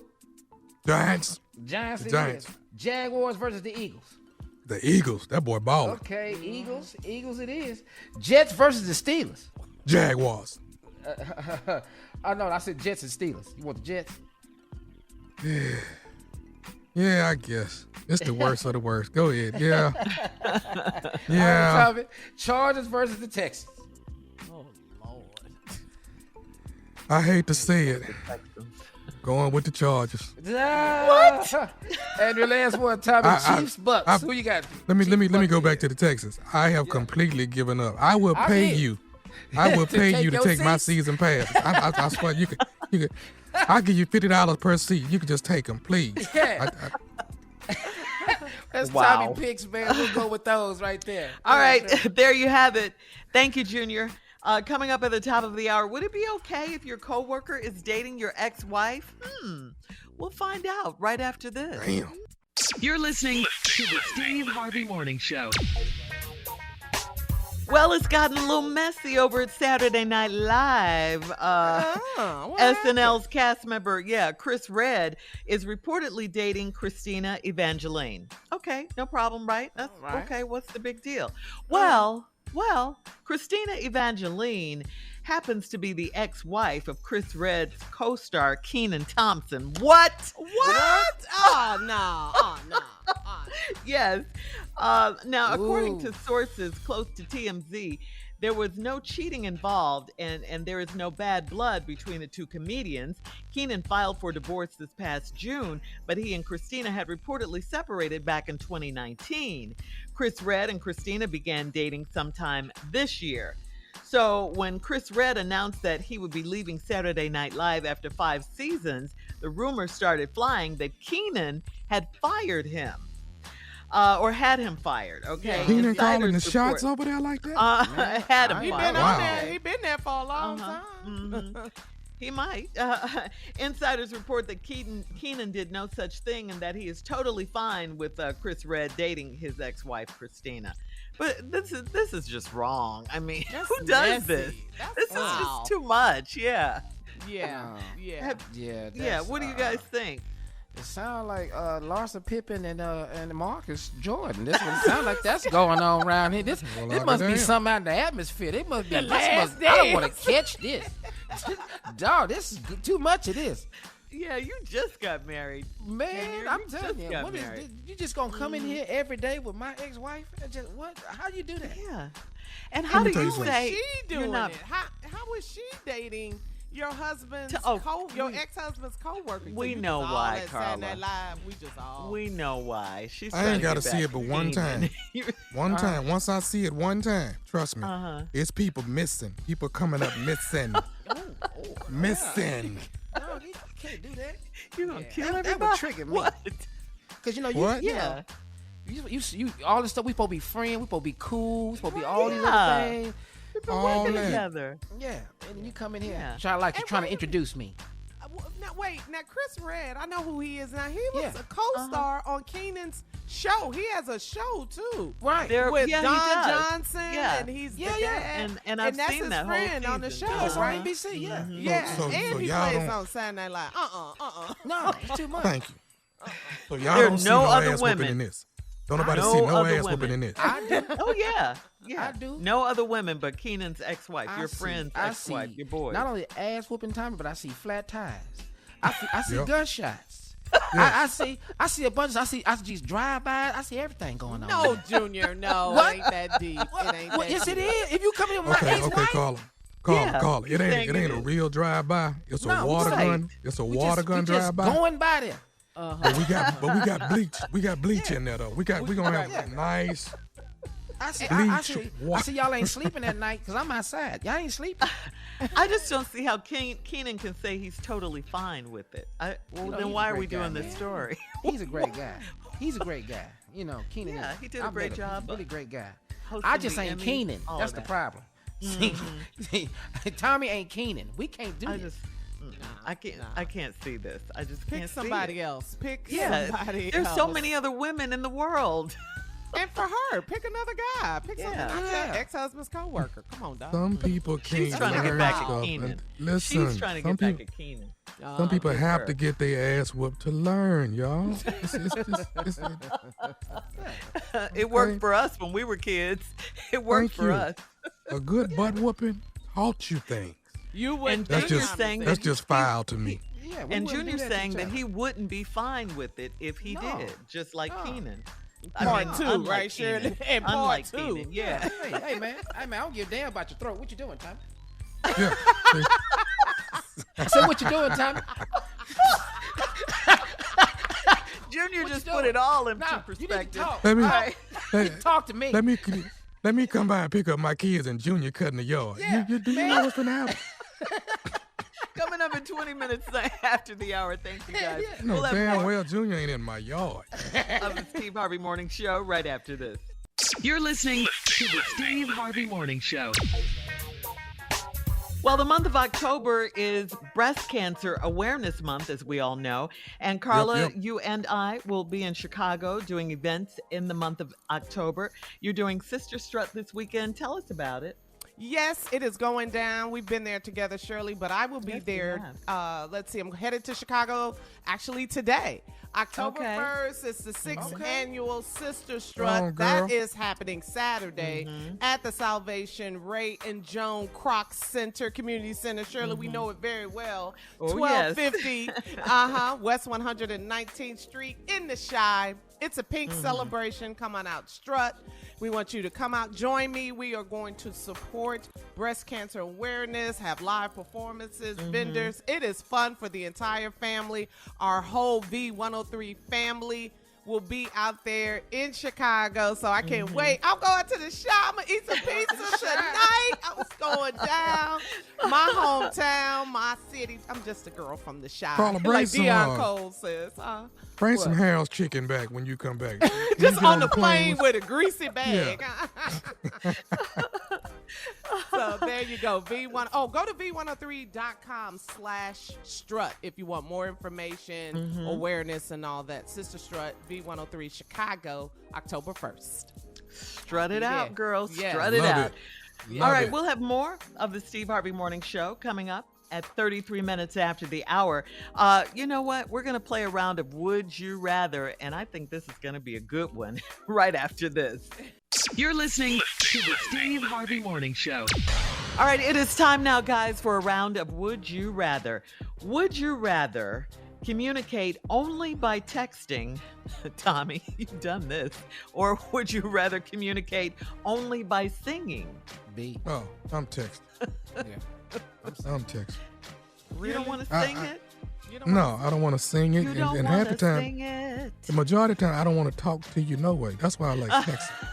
E: Giants.
F: Giants.
E: The Giants.
F: Jaguars versus the Eagles.
E: The Eagles. That boy balling.
F: Okay, Eagles it is. Jets versus the Steelers.
E: Jaguars.
F: Oh no, I said Jets and Steelers. You want the Jets?
E: Yeah, I guess. It's the worst of the worst. Go ahead. Yeah. Yeah.
F: All right, Chargers versus the Texans.
A: Oh, Lord.
E: I hate to say it. Going with the Chargers.
F: What? And your last one, Tommy, Chiefs, Bucks. Who you got?
E: Let me go back to the Texans. I have completely given up. I will pay you. I will pay you to take my season pass. I swear you could. I'll give you $50 per seat. You can just take them, please.
F: Yeah. That's Tommy picks, man. We'll go with those right there.
G: All right, there you have it. Thank you, Junior. Coming up at the top of the hour, would it be okay if your coworker is dating your ex-wife? We'll find out right after this.
E: Damn.
D: You're listening to the Steve Harvey Morning Show.
G: Well, it's gotten a little messy over at Saturday Night Live. SNL's cast member, Chris Redd, is reportedly dating Christina Evangeline. Okay, no problem, right? That's right. Okay, what's the big deal? Well, Christina Evangeline happens to be the ex-wife of Chris Redd's co-star Kenan Thompson. What?
A: Oh, no.
G: Yes. Now, according to sources close to TMZ, there was no cheating involved and there is no bad blood between the two comedians. Kenan filed for divorce this past June, but he and Christina had reportedly separated back in 2019. Chris Redd and Christina began dating sometime this year. So when Chris Redd announced that he would be leaving Saturday Night Live after 5 seasons, the rumors started flying that Kenan had fired him. Or had him fired, okay?
E: Kenan calling the shots over there like that?
G: Had him fired.
A: He been on there. He been there for a long time.
G: Mm-hmm. He might. Insiders report that Kenan did no such thing and that he is totally fine with Chris Redd dating his ex-wife, Christina. But this is just wrong. I mean, who does this? This is just too much. Yeah. What do you guys think?
F: It sounds like Larsa Pippen and Marcus Jordan. This one sounds like that's going on around here. This must be something out in the atmosphere. They must be. I don't want to catch this. Dog, this is too much of this.
G: Yeah, you just got married.
F: Man, I'm telling you, what is this? You just gonna come in here every day with my ex-wife? What? How you do that?
G: Yeah. And how do you say
A: she doing it? How is she dating your husband's your ex-husband's co-worker?
G: We know why,
A: Carla.
G: We know why. She's
E: I ain't got to see it but one time. One time. Once I see it one time, trust me, it's people missing. People coming up missing. Missing.
F: No, you can't do that.
G: You're going to kill everybody.
F: That would trigger me.
G: What?
F: Because, you all this stuff, we supposed to be friends, we supposed to be cool, we supposed to be all these other things.
G: We've been working together.
F: Yeah, and you come in here, trying to introduce me.
A: Now Chris Redd, I know who he is now. He was a co-star on Kenan's show. He has a show too,
F: right?
A: With Don Johnson, and he's the dad.
G: And I've
A: that's
G: seen
A: his
G: that
A: friend
G: whole
A: on the show,
F: That's
A: right?
F: on NBC,
A: and he plays on Saturday Night Live.
F: No, it's too much.
E: Thank you. So y'all
G: there
E: don't
G: are
E: see
G: no
E: no
G: other
E: ass
G: women
E: whooping in this. Don't nobody see no ass whooping in this.
F: I do.
G: Oh yeah,
F: I do.
G: No other women but Kenan's ex-wife, your friend's ex-wife, your boy.
F: Not only ass whooping time, but I see flat tires. I see gunshots. I see a bunch. I see drive by. I see everything going on.
A: No, Junior, no, it ain't that deep. It ain't that
F: yes,
A: deep.
F: it is. If you come in with my ex-wife.
E: Okay, call it. It ain't a real drive by. It's a water gun. It's a water gun drive by.
F: Going by there.
E: But we got bleach. We got bleach in there though. We gonna have a nice.
F: I see y'all ain't sleeping at night because I'm outside. Y'all ain't sleeping.
G: I just don't see how Kenan can say he's totally fine with it. Then why are we doing this story?
F: He's a great guy. Kenan.
G: Yeah, he did a great job.
F: Really great guy. I just ain't Kenan. That's the problem. See, Tommy ain't Kenan. We can't do this.
G: I can't see this. I just
A: pick
G: can't
A: somebody
G: see it.
A: else. Pick
G: somebody
A: else.
G: There's so many other women in the world.
A: And for her, pick another guy. Pick your ex-husband's co-worker. Come on, dog.
E: Some people can't.
G: She's trying to get back at Kenan.
E: Listen,
G: she's trying to get back at Kenan.
E: Some people have to get their ass whooped to learn, y'all.
G: It worked for us when we were kids. It worked for us.
E: A good butt whooping taught you things.
A: You wouldn't.
E: That's just foul to me.
F: Yeah,
G: and Junior's saying that he wouldn't be fine with it if he did, just like Keenan.
A: Part two, right, Shirley? And part two.
G: Keenan, yeah.
F: Hey, man, I don't give a damn about your throat. What you doing, Tommy?
E: Yeah.
F: I said, what you doing, Tommy?
G: Junior just put it all into perspective.
E: Let me,
F: talk to me.
E: Let me come by and pick up my kids and Junior cutting the yard.
F: Yeah,
E: you know what's gonna happen?
G: Coming up in 20 minutes after the hour. Thank you, guys.
E: No,
G: We'll have
E: damn
G: more
E: well Junior ain't in my yard.
G: of the Steve Harvey Morning Show right after this.
D: You're listening to the Steve Harvey Morning Show.
G: Well, the month of October is Breast Cancer Awareness Month, as we all know. And Carla, you and I will be in Chicago doing events in the month of October. You're doing Sister Strut this weekend. Tell us about it.
A: Yes, it is going down. We've been there together, Shirley, but I will be there. Let's see, I'm headed to Chicago actually today. October 1st is the 6th annual Sister Strut. That is happening Saturday at the Salvation Ray and Joan Kroc Center, Community Center. Shirley, we know it very well. 1250 West 119th Street in the Chi. It's a pink celebration. Come on out, strut. We want you to come out, join me. We are going to support breast cancer awareness, have live performances, vendors. It is fun for the entire family. Our whole V103 family will be out there in Chicago, so I can't wait. I'm going to the shop. I'm going to eat some pizza tonight. I was going down. My hometown, my city. I'm just a girl from the shop.
E: Carla,
A: like Deion Cole says.
E: Bring some Harold's chicken back when you come back.
A: Just on the plane with a greasy bag.
E: Yeah.
A: So there you go. Go to v103.com/strut if you want more information, awareness, and all that. Sister Strut, V103 Chicago, October 1st.
G: Strut it out, girls.
A: Yeah.
G: Strut it out. All right,
E: it.
G: we'll have more of the Steve Harvey Morning Show coming up at 33 minutes after the hour. You know what? We're going to play a round of Would You Rather, and I think this is going to be a good one right after this.
D: You're listening to the Steve Harvey Morning Show.
G: All right, it is time now, guys, for a round of Would You Rather. Would you rather communicate only by texting? Tommy, you've done this. Or would you rather communicate only by singing?
F: B.
E: Oh, I'm texting. I'm texting.
G: You don't want to sing it?
E: No, I don't want to sing it.
G: You don't
E: and
G: want
E: half the
G: to
E: time,
G: sing it.
E: the majority of the time, I don't want to talk to you no way. That's why I like texting.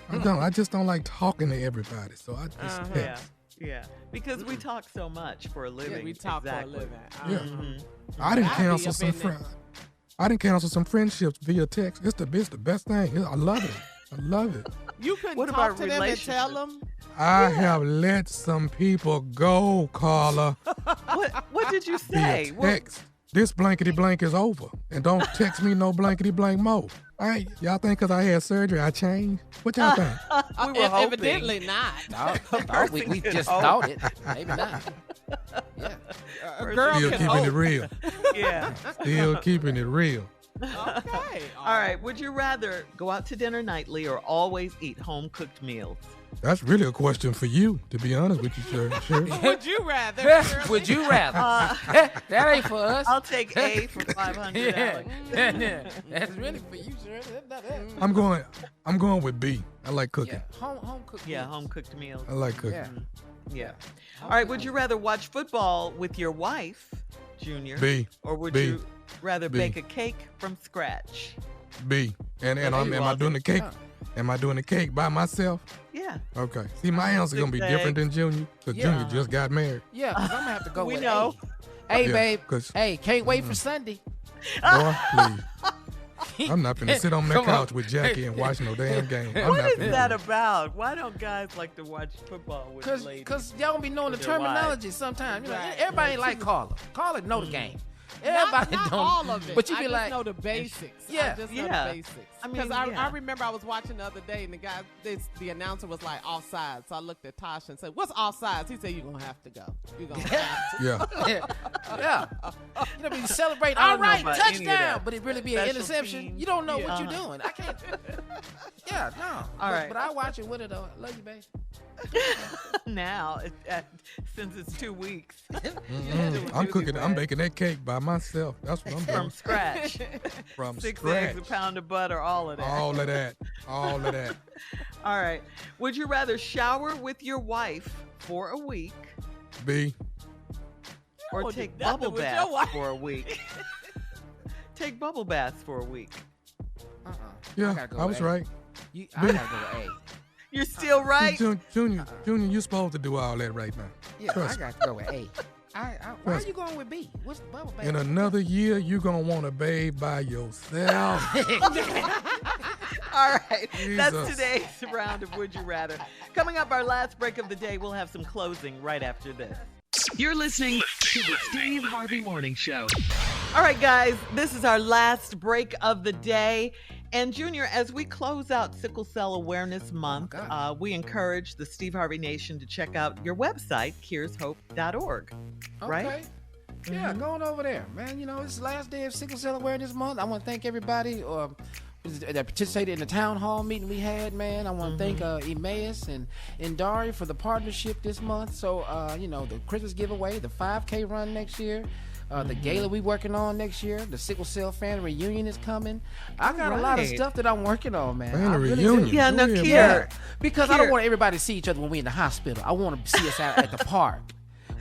E: I just don't like talking to everybody, so I just text.
G: Yeah, because we talk so much for a living.
A: Yeah, we talk for a living.
E: Yeah. I didn't cancel some friendships via text. It's the best thing. I love it. I love it.
A: You couldn't
G: What
A: talk
G: about
A: to them and tell them?
E: I have let some people go, Carla.
G: What did you say?
E: Via text. This blankety blank is over. And don't text me no blankety blank more. Y'all think because I had surgery I changed? What y'all think?
G: We were hoping.
A: Evidently not.
F: No, we just thought it. Maybe not. Yeah.
A: A girl
E: Still
A: can
E: keeping
A: hope.
E: it real.
G: Yeah.
E: Still keeping it real.
A: Okay.
G: All right. Would you rather go out to dinner nightly or always eat home-cooked meals?
E: That's really a question for you, to be honest with you, sir.
A: Would you rather?
F: Would you rather? That ain't for us.
G: I'll take A for 500. Alex.
F: That's really for you, sir.
E: I'm going with B. I like cooking.
F: Home cooked.
G: Yeah, home-cooked meals.
E: I like cooking.
G: Yeah. All right. Would you rather watch football with your wife, Junior?
E: B.
G: Or would
E: B.
G: you rather
E: B.
G: bake a cake from scratch?
E: B. And am I doing the cake? Am I doing the cake by myself?
G: Yeah.
E: Okay. See, my answer's going to be different than Junior, because Junior just got married.
F: Yeah, because I'm going to have to go
G: We
F: with
G: know.
F: A. Hey,
E: Yeah,
F: babe.
E: 'cause-
F: Hey, can't wait for Sunday.
E: Boy, please. I'm not finna sit on that
F: Come on.
E: couch with Jackie and watch no damn game.
G: What is that about? Why don't guys like to watch football with ladies?
F: Because y'all don't be knowing the
G: With their
F: terminology sometimes. You know,
A: Right.
F: everybody ain't like Carla. Carla know the game.
A: Not
F: Everybody don't.
A: all of it.
F: But you
A: I
F: be
A: just
F: like,
A: know the basics.
F: Yeah.
A: I just know
G: Yeah.
A: the basics.
G: I mean,
A: Because
G: yeah.
A: I remember I was watching the other day and the announcer was like offside. So I looked at Tosh and said, "What's offsides?" He said, "You're gonna have to go. You're gonna have to."
E: Yeah.
F: Yeah. You know, you celebrate,
G: I
F: all
G: don't know
F: right,
G: about any of
F: touchdown,
G: that.
F: but it really be an
G: Special
F: interception.
G: teams.
F: You don't know what
G: Yeah.
F: you're doing. I can't. Yeah, no.
G: All right.
F: But I watch it with it, though. I love you, babe.
G: Now, since it's 2 weeks.
E: I'm cooking. I'm baking that cake by myself. That's what I'm doing.
G: From scratch.
E: From
G: 6
E: scratch.
G: eggs, a pound of butter, all of that.
E: All of that. All of that.
G: All right. Would you rather shower with your wife for a week
E: B.
G: or
A: don't
G: take
A: do nothing
G: bubble
A: with your
G: baths
A: wife.
G: for a week? Take bubble baths for a week.
F: I
E: Yeah,
F: gotta go
E: I
F: with
E: was
F: A.
E: right.
F: I gotta go with A.
G: You're still right.
E: Junior, you're supposed to do all that right now.
F: Yeah,
E: Trust
F: I got to go with A. Why are you going with B? What's the bubble bath?
E: In another year, you're going to want to bathe by yourself.
G: All right. That's
E: Jesus.
G: today's round of Would You Rather. Coming up, our last break of the day, we'll have some closing right after this.
D: You're listening to the Steve Harvey Morning Show.
G: All right, guys, this is our last break of the day. And Junior, as we close out Sickle Cell Awareness Month, we encourage the Steve Harvey Nation to check out your website, cureshope.org. Right?
F: Okay. Yeah, going over there, man. You know, it's the last day of Sickle Cell Awareness Month. I want to thank everybody that participated in the town hall meeting we had, man. I want to thank Emmaus and Dari for the partnership this month. So, you know, the Christmas giveaway, the 5K run next year, the gala we working on next year, the Sickle Cell fan reunion is coming. I got a lot of stuff that I'm working on, man.
E: Fan
F: I really
E: reunion?
F: do.
G: Yeah, no,
E: Yeah,
G: Kier.
F: Because I don't want everybody to see each other when we in the hospital. I want to see us out at the park.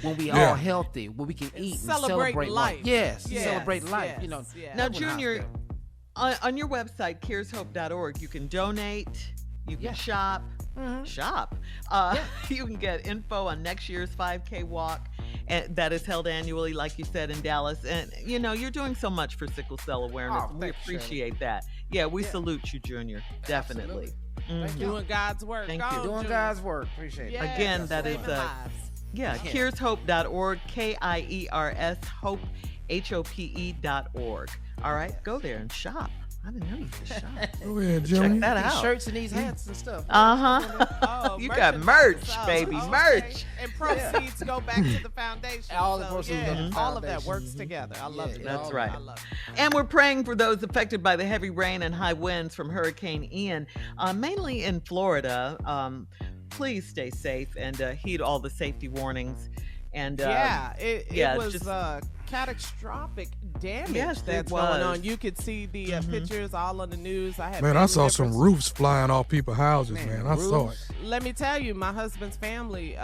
F: When we
E: Yeah.
F: all healthy, when we can eat and
A: Celebrate
F: celebrate
A: life.
F: Yes,
A: Yes,
F: celebrate life.
A: yes,
F: You know.
A: yes.
G: Now,
F: That's what I
G: Junior,
F: feel.
G: on your website, cureshope.org, you can donate, you can
F: Yeah.
G: shop. You can get info on next year's 5K walk that is held annually, like you said, in Dallas. And, you know, you're doing so much for sickle cell awareness.
F: Oh,
G: We
F: thanks,
G: appreciate that. Yeah, we salute you, Junior. Definitely.
F: Thank you.
A: Doing God's work.
G: Thank
A: Go,
G: you.
F: Doing
A: Junior.
F: God's work. Appreciate it.
A: Yes,
G: Again, that is
A: saving lives.
G: yeah, cureshope.org, KIERS, hope, HOPE.org. All right, go there and shop. I didn't know you could shop.
E: Go ahead,
G: Check
E: Junior.
G: that
F: These
G: out.
F: shirts and these hats and stuff.
A: Oh,
G: You got
A: merchandise.
G: merch,
A: Oh,
G: baby,
A: okay.
G: merch.
A: And proceeds go back to the foundation.
F: All the
A: So,
F: proceeds go to the
A: all of that
F: foundation.
A: works together. I love it.
G: That's
A: I
G: right.
A: love it.
G: And we're praying for those affected by the heavy rain and high winds from Hurricane Ian, mainly in Florida. Please stay safe and heed all the safety warnings. And
A: it was
G: just-
A: catastrophic damage
G: Yes, it
A: that's going on.
G: was.
A: You could see the pictures all on the news. I had
E: Man, I
A: family
E: saw some
A: members-
E: roofs flying off people's houses, man. I saw it.
A: Let me tell you, my husband's family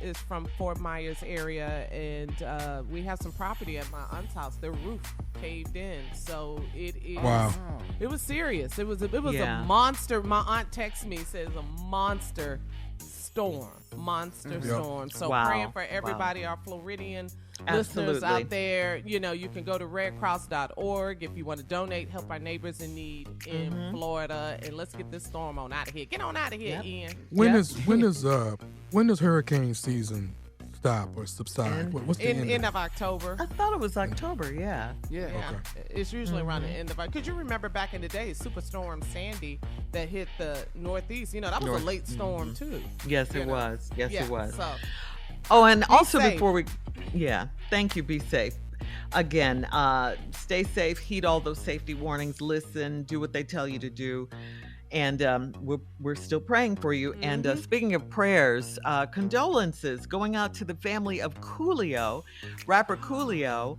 A: is from Fort Myers area, and we have some property at my aunt's house. Their roof caved in, so it is.
E: Wow.
A: It was serious. It was
G: Yeah.
A: a monster. My aunt texted me, says a monster storm. So
G: Wow.
A: praying for everybody, our Floridian listeners
G: Absolutely.
A: out there. You know, you can go to redcross.org if you want to donate, help our neighbors in need in Florida, and let's get this storm on out of here. Get on out of here, Ian.
E: When does hurricane season stop or subside? What's the
A: End of October.
G: I thought it was October, yeah.
A: Yeah, it's usually around the end of Because you remember back in the day, Superstorm Sandy that hit the Northeast. You know, that was a late storm too.
G: Yes,
A: You
G: it
A: know?
G: was. Yes,
A: Yeah,
G: it was.
A: So
G: Oh, and also
A: safe.
G: before we, thank you. Be safe. Again, stay safe. Heed all those safety warnings. Listen. Do what they tell you to do. And we're still praying for you. And speaking of prayers, condolences going out to the family of Coolio, rapper Coolio.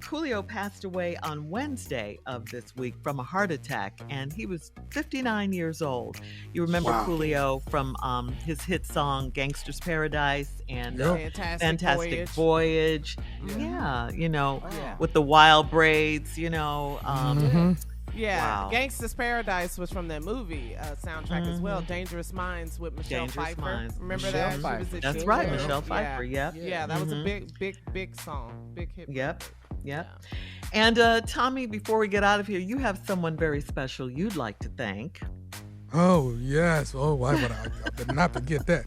G: Coolio passed away on Wednesday of this week from a heart attack, and he was 59 years old. You remember Coolio from his hit song "Gangster's Paradise" and "Fantastic Voyage." Yeah, you know, with the wild braids. You know.
A: yeah,
G: Wow.
A: Gangsta's Paradise was from that movie soundtrack as well. Dangerous Minds with Michelle
G: Dangerous
A: Pfeiffer.
G: Minds.
A: Remember
F: Michelle
A: that?
F: Pfeiffer.
A: She was a
G: That's
A: ginger.
G: right, Michelle Pfeiffer. Yep.
A: Yeah, that was a big song, big hit.
G: Yep. And Tommy, before we get out of here, you have someone very special you'd like to thank.
E: Oh, yes. Oh, why would I did not forget that.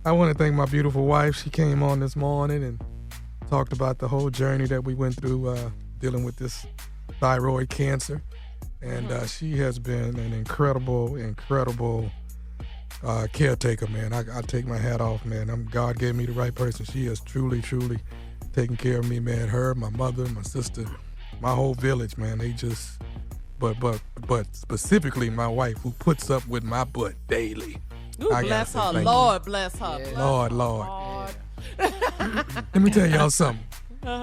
E: I want to thank my beautiful wife. She came on this morning and talked about the whole journey that we went through dealing with this thyroid cancer. And she has been an incredible caretaker, man. I take my hat off, man. God gave me the right person. She has truly taking care of me, man. Her, my mother, my sister, my whole village, man. They just, but specifically my wife, who puts up with my butt daily.
A: Ooh, bless her. Lord bless her.
E: Yeah. Lord. Let me tell y'all something.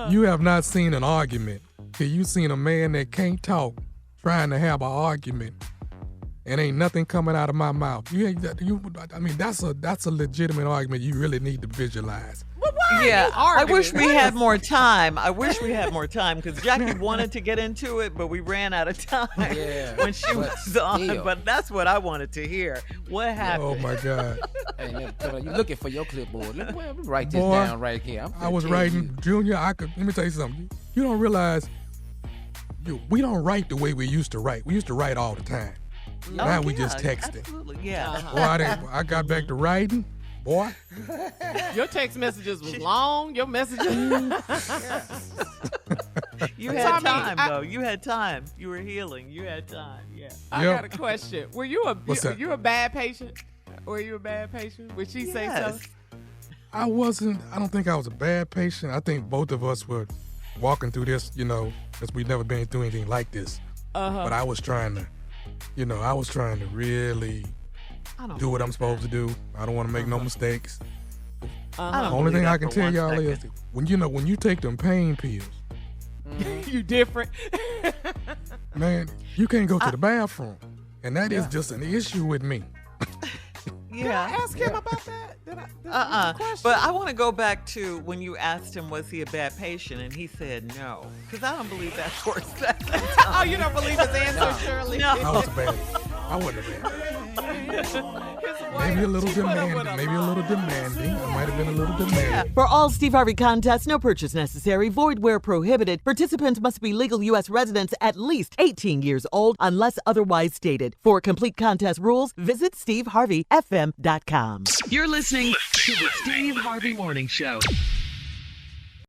E: You have not seen an argument. You seen a man that can't talk trying to have an argument, and ain't nothing coming out of my mouth. I mean, that's a legitimate argument you really need to visualize.
G: Yeah, I wish we had more time. Because Jackie wanted to get into it, but we ran out of time when she was on. But that's what I wanted to hear. What happened?
E: Oh my God!
F: Hey, you looking for your clipboard? Let me write this down right here.
E: I was writing, Junior. Let me tell you something. You don't realize we don't write the way we used to write. We used to write all the time. Now we just texting.
G: Absolutely, yeah.
E: Boy, I got back to writing. Boy,
A: your text messages was long. Your messages.
G: You had time, though. You had time. You were healing. You had time. Yeah.
A: I got a question. Were you a bad patient? Were you a bad patient? Would she say so?
E: I wasn't. I don't think I was a bad patient. I think both of us were walking through this, because we've never been through anything like this. But I was trying to, really do what I'm supposed to do. I don't want to make no mistakes. The only thing I can tell y'all is when you take them pain pills,
A: you different.
E: Man, you can't go to the bathroom, and that is just an issue with me.
G: Yeah.
A: Did I ask him about that?
G: But I want to go back to when you asked him, was he a bad patient? And he said no. Because I don't believe that for a second.
A: Oh, you don't believe his answer, Shirley?
G: No.
E: I was bad. I wasn't a bad. Maybe a little demanding. I might have been a little demanding.
G: For all Steve Harvey contests, no purchase necessary, void where prohibited. Participants must be legal U.S. residents at least 18 years old unless otherwise stated. For complete contest rules, visit SteveHarveyFM.com.
D: You're listening to the Steve Harvey Morning Show.